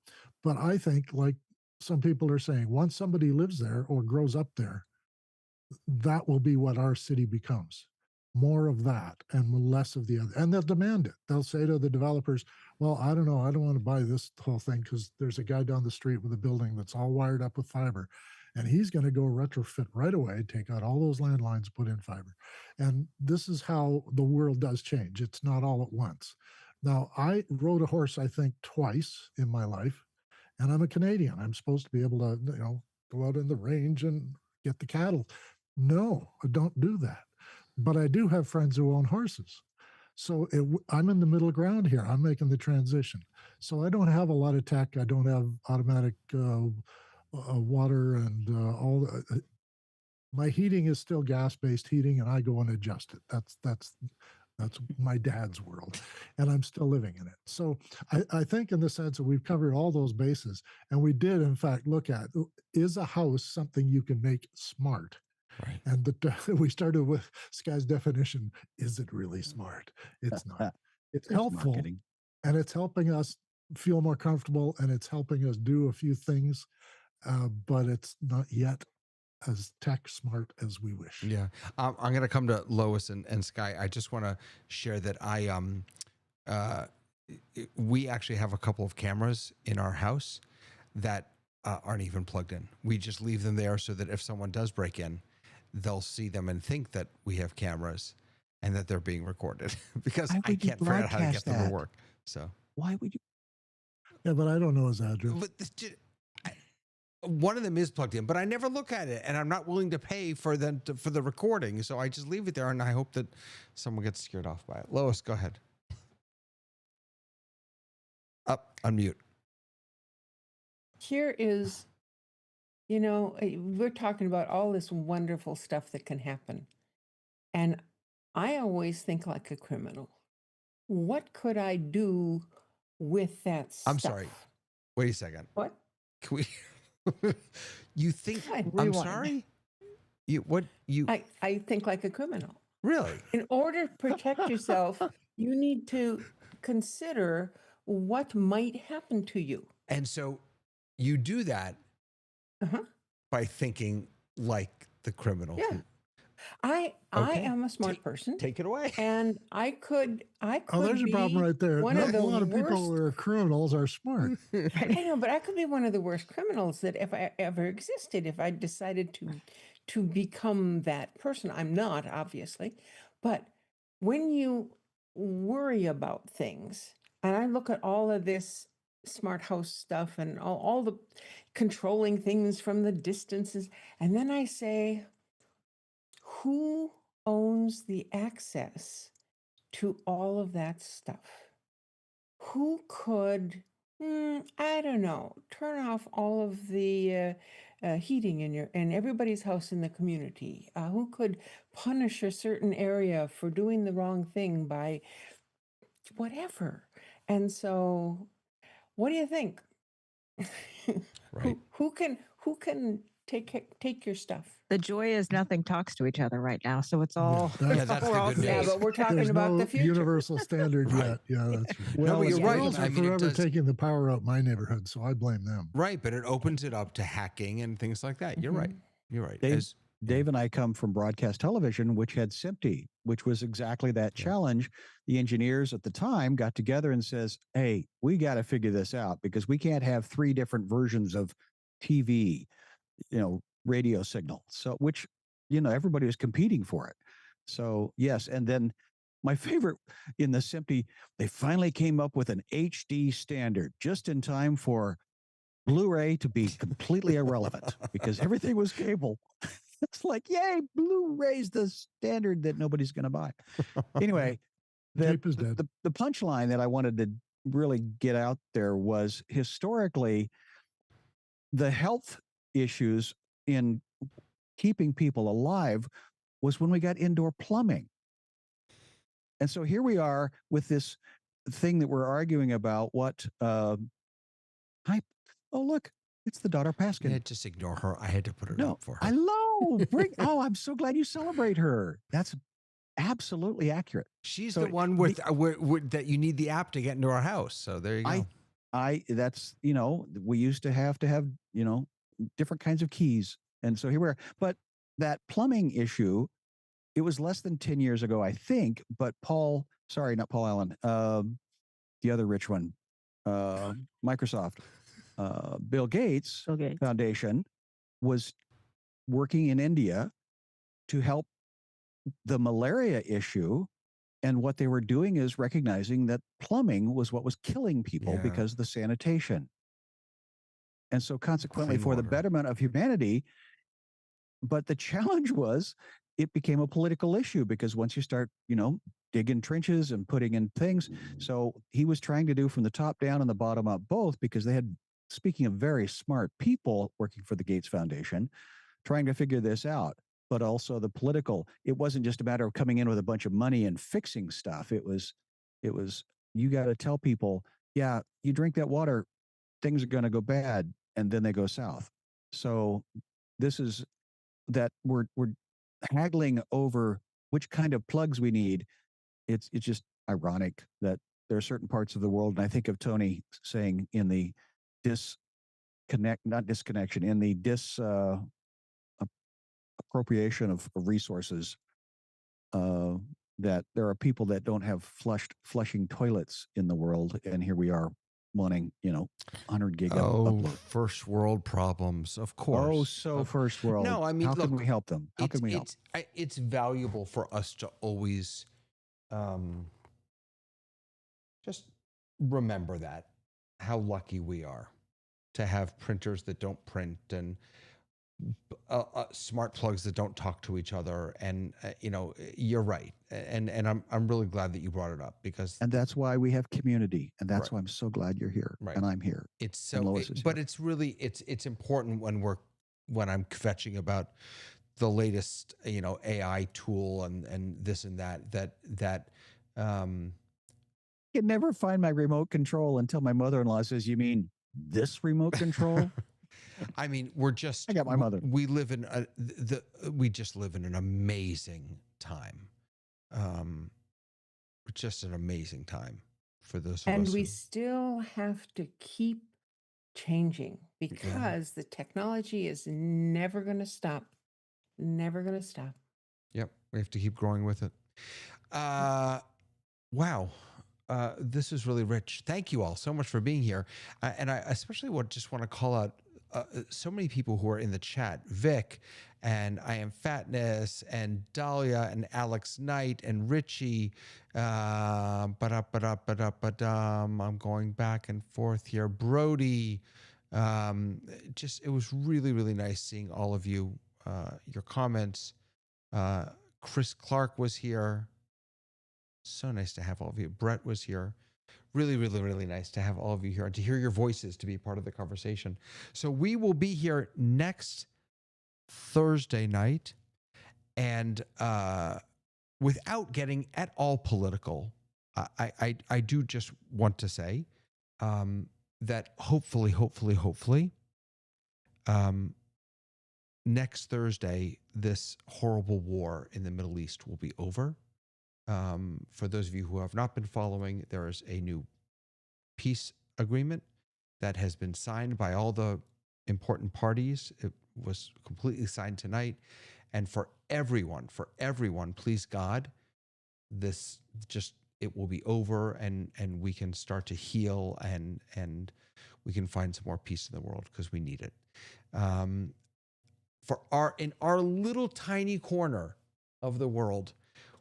Speaker 4: But I think, like some people are saying, once somebody lives there or grows up there, that will be what our city becomes. More of that and less of the other. And they'll demand it. They'll say to the developers, well, I don't know. I don't want to buy this whole thing because there's a guy down the street with a building that's all wired up with fiber. And he's going to go retrofit right away, take out all those landlines, put in fiber. And this is how the world does change. It's not all at once. Now, I rode a horse, I think, twice in my life, and I'm a Canadian. I'm supposed to be able to, go out in the range and get the cattle. No, I don't do that. But I do have friends who own horses. So I'm in the middle ground here. I'm making the transition. So I don't have a lot of tech. I don't have automatic water and all. My heating is still gas-based heating, and I go and adjust it. That's my dad's world, and I'm still living in it. So I think in the sense that we've covered all those bases, and we did in fact look at, is a house something you can make smart?
Speaker 1: Right.
Speaker 4: And we started with Sky's definition. Is it really smart? It's not. It's helpful,
Speaker 6: marketing.
Speaker 4: and it's helping us feel more comfortable, and it's helping us do a few things, but it's not yet as tech smart as we wish.
Speaker 1: Yeah. I'm going to come to Lois and Sky. I just want to share that we actually have a couple of cameras in our house that aren't even plugged in. We just leave them there so that if someone does break in, they'll see them and think that we have cameras and that they're being recorded because I can't figure out how to get them to work. So
Speaker 6: why would you?
Speaker 4: Yeah, but I don't know his address.
Speaker 1: But one of them is plugged in, but I never look at it, and I'm not willing to pay for for the recording, so I just leave it there, and I hope that someone gets scared off by it. Lois, go ahead. Up, unmute.
Speaker 2: Here is, we're talking about all this wonderful stuff that can happen. And I always think like a criminal. What could I do with that stuff?
Speaker 1: I'm sorry. Wait a second.
Speaker 2: What?
Speaker 1: Can we? You think? I'm
Speaker 2: Rewind.
Speaker 1: sorry.
Speaker 2: I think like a criminal.
Speaker 1: Really?
Speaker 2: In order to protect yourself, you need to consider what might happen to you.
Speaker 1: And so you do that by thinking like the criminal.
Speaker 2: Yeah. I
Speaker 1: Okay.
Speaker 2: am a smart person,
Speaker 1: Take it away.
Speaker 2: and I could
Speaker 4: Oh, there's your problem
Speaker 2: be
Speaker 4: right there.
Speaker 2: one
Speaker 4: Not
Speaker 2: of
Speaker 4: a
Speaker 2: the
Speaker 4: lot of people
Speaker 2: worst.
Speaker 4: who are criminals are smart.
Speaker 2: I know, but I could be one of the worst criminals that if I ever existed, if I decided to become that person. I'm not, obviously, but when you worry about things, and I look at all of this smart house stuff and all the controlling things from the distances, and then I say, who owns the access to all of that stuff? Who could, I don't know, turn off all of the heating in everybody's house in the community? Who could punish a certain area for doing the wrong thing by whatever? And so, what do you think?
Speaker 1: Right.
Speaker 2: Who can take your stuff?
Speaker 3: The joy is nothing talks to each other right now. So it's all,
Speaker 4: that-
Speaker 1: that's
Speaker 3: we're
Speaker 1: the
Speaker 3: all
Speaker 1: good
Speaker 2: Yeah,
Speaker 1: news.
Speaker 3: safe.
Speaker 2: but we're talking
Speaker 4: There's
Speaker 2: about
Speaker 4: no
Speaker 2: the future.
Speaker 4: universal standard
Speaker 1: Right.
Speaker 4: yet. Yeah, that's right.
Speaker 1: No, but
Speaker 3: yeah.
Speaker 1: you're right.
Speaker 4: Girls
Speaker 1: I
Speaker 4: are
Speaker 1: mean, it
Speaker 4: forever
Speaker 1: does,
Speaker 4: taking the power out my neighborhood, so I blame them.
Speaker 1: right, but it opens it up to hacking and things like that. You're right. You're right.
Speaker 6: Dave,
Speaker 1: As-
Speaker 6: Dave and I come from broadcast television, which had SIMPTE, which was exactly that
Speaker 1: Yeah.
Speaker 6: challenge. The engineers at the time got together and says, "Hey, we got to figure this out because we can't have 3 different versions of TV, radio signal." So, which, everybody was competing for it. So, yes. And then my favorite in the SIMPTE, they finally came up with an HD standard just in time for Blu-ray to be completely irrelevant because everything was cable. It's like, yay, Blu-ray's the standard that nobody's going to buy. Anyway,
Speaker 4: Tape is dead.
Speaker 6: the punchline that I wanted to really get out there was historically the health issues in keeping people alive was when we got indoor plumbing. And so here we are with this thing that we're arguing about what oh, look, it's the daughter Paskin.
Speaker 1: Yeah, just ignore her. I had to put it
Speaker 6: No,
Speaker 1: up for her.
Speaker 6: I love I'm so glad you celebrate her. That's absolutely accurate.
Speaker 1: She's
Speaker 6: So
Speaker 1: the one with that you need the app to get into our house. So there you go.
Speaker 6: That's, we used to have, different kinds of keys. And so here we are. But that plumbing issue, it was less than 10 years ago, I think. But not Paul Allen, the other rich one, Microsoft, Bill Gates Foundation was working in India to help the malaria issue. And what they were doing is recognizing that plumbing was what was killing people
Speaker 1: Yeah.
Speaker 6: because of the sanitation. And so consequently,
Speaker 1: Clean
Speaker 6: for the
Speaker 1: water.
Speaker 6: betterment of humanity, but the challenge was it became a political issue because once you start, digging trenches and putting in things. So he was trying to do from the top down and the bottom up both because they had, speaking of very smart people working for the Gates Foundation, trying to figure this out. But also the political, it wasn't just a matter of coming in with a bunch of money and fixing stuff. It was, you got to tell people, yeah, you drink that water, things are going to go bad, and then they go south. So this is that we're haggling over which kind of plugs we need. It's just ironic that there are certain parts of the world, and I think of Tony saying in the appropriation of resources, that there are people that don't have flushing toilets in the world, and here we are wanting 100 gig upload.
Speaker 1: First world problems, of course.
Speaker 6: Oh, so first world.
Speaker 1: No, I mean,
Speaker 6: how
Speaker 1: look,
Speaker 6: can we help them? How can we help?
Speaker 1: It's valuable for us to always just remember that how lucky we are to have printers that don't print and smart plugs that don't talk to each other. And you're right, and I'm really glad that you brought it up because
Speaker 6: that's why we have community, and that's
Speaker 1: Right.
Speaker 6: why I'm so glad you're here,
Speaker 1: Right.
Speaker 6: and I'm here.
Speaker 1: it's so.
Speaker 6: And Lois is
Speaker 1: But
Speaker 6: here.
Speaker 1: it's really it's important when I'm kvetching about the latest AI tool and this and that.
Speaker 6: I can never find my remote control until my mother-in-law says, "You mean this remote control?"
Speaker 1: I mean, we're just.
Speaker 6: I got my mother.
Speaker 1: We live in we just live in an amazing time, just an amazing time for those of
Speaker 2: And
Speaker 1: us.
Speaker 2: we still have to keep changing because the technology is never going to stop. Never going to stop.
Speaker 1: We have to keep growing with it. Wow. This is really rich. Thank you all so much for being here. And I especially just want to call out so many people who are in the chat. Vic and I Am Fatness and Dahlia and Alex Knight and Richie. I'm going back and forth here. Brody. It was really, really nice seeing all of you, your comments. Chris Clark was here. So nice to have all of you. Brett was here. Really, really, really nice to have all of you here and to hear your voices, to be part of the conversation. So we will be here next Thursday night. And without getting at all political, I do just want to say that hopefully, next Thursday, this horrible war in the Middle East will be over. For those of you who have not been following, there is a new peace agreement that has been signed by all the important parties. It was completely signed tonight. And for everyone, please God, it will be over and we can start to heal and we can find some more peace in the world because we need it. In our little tiny corner of the world,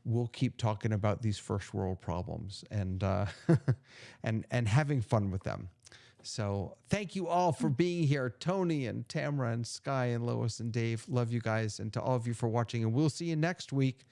Speaker 1: we'll keep talking about these first world problems and and having fun with them. So thank you all for being here. Tony and Tamara and Sky and Lois and Dave, love you guys. And to all of you for watching. And we'll see you next week.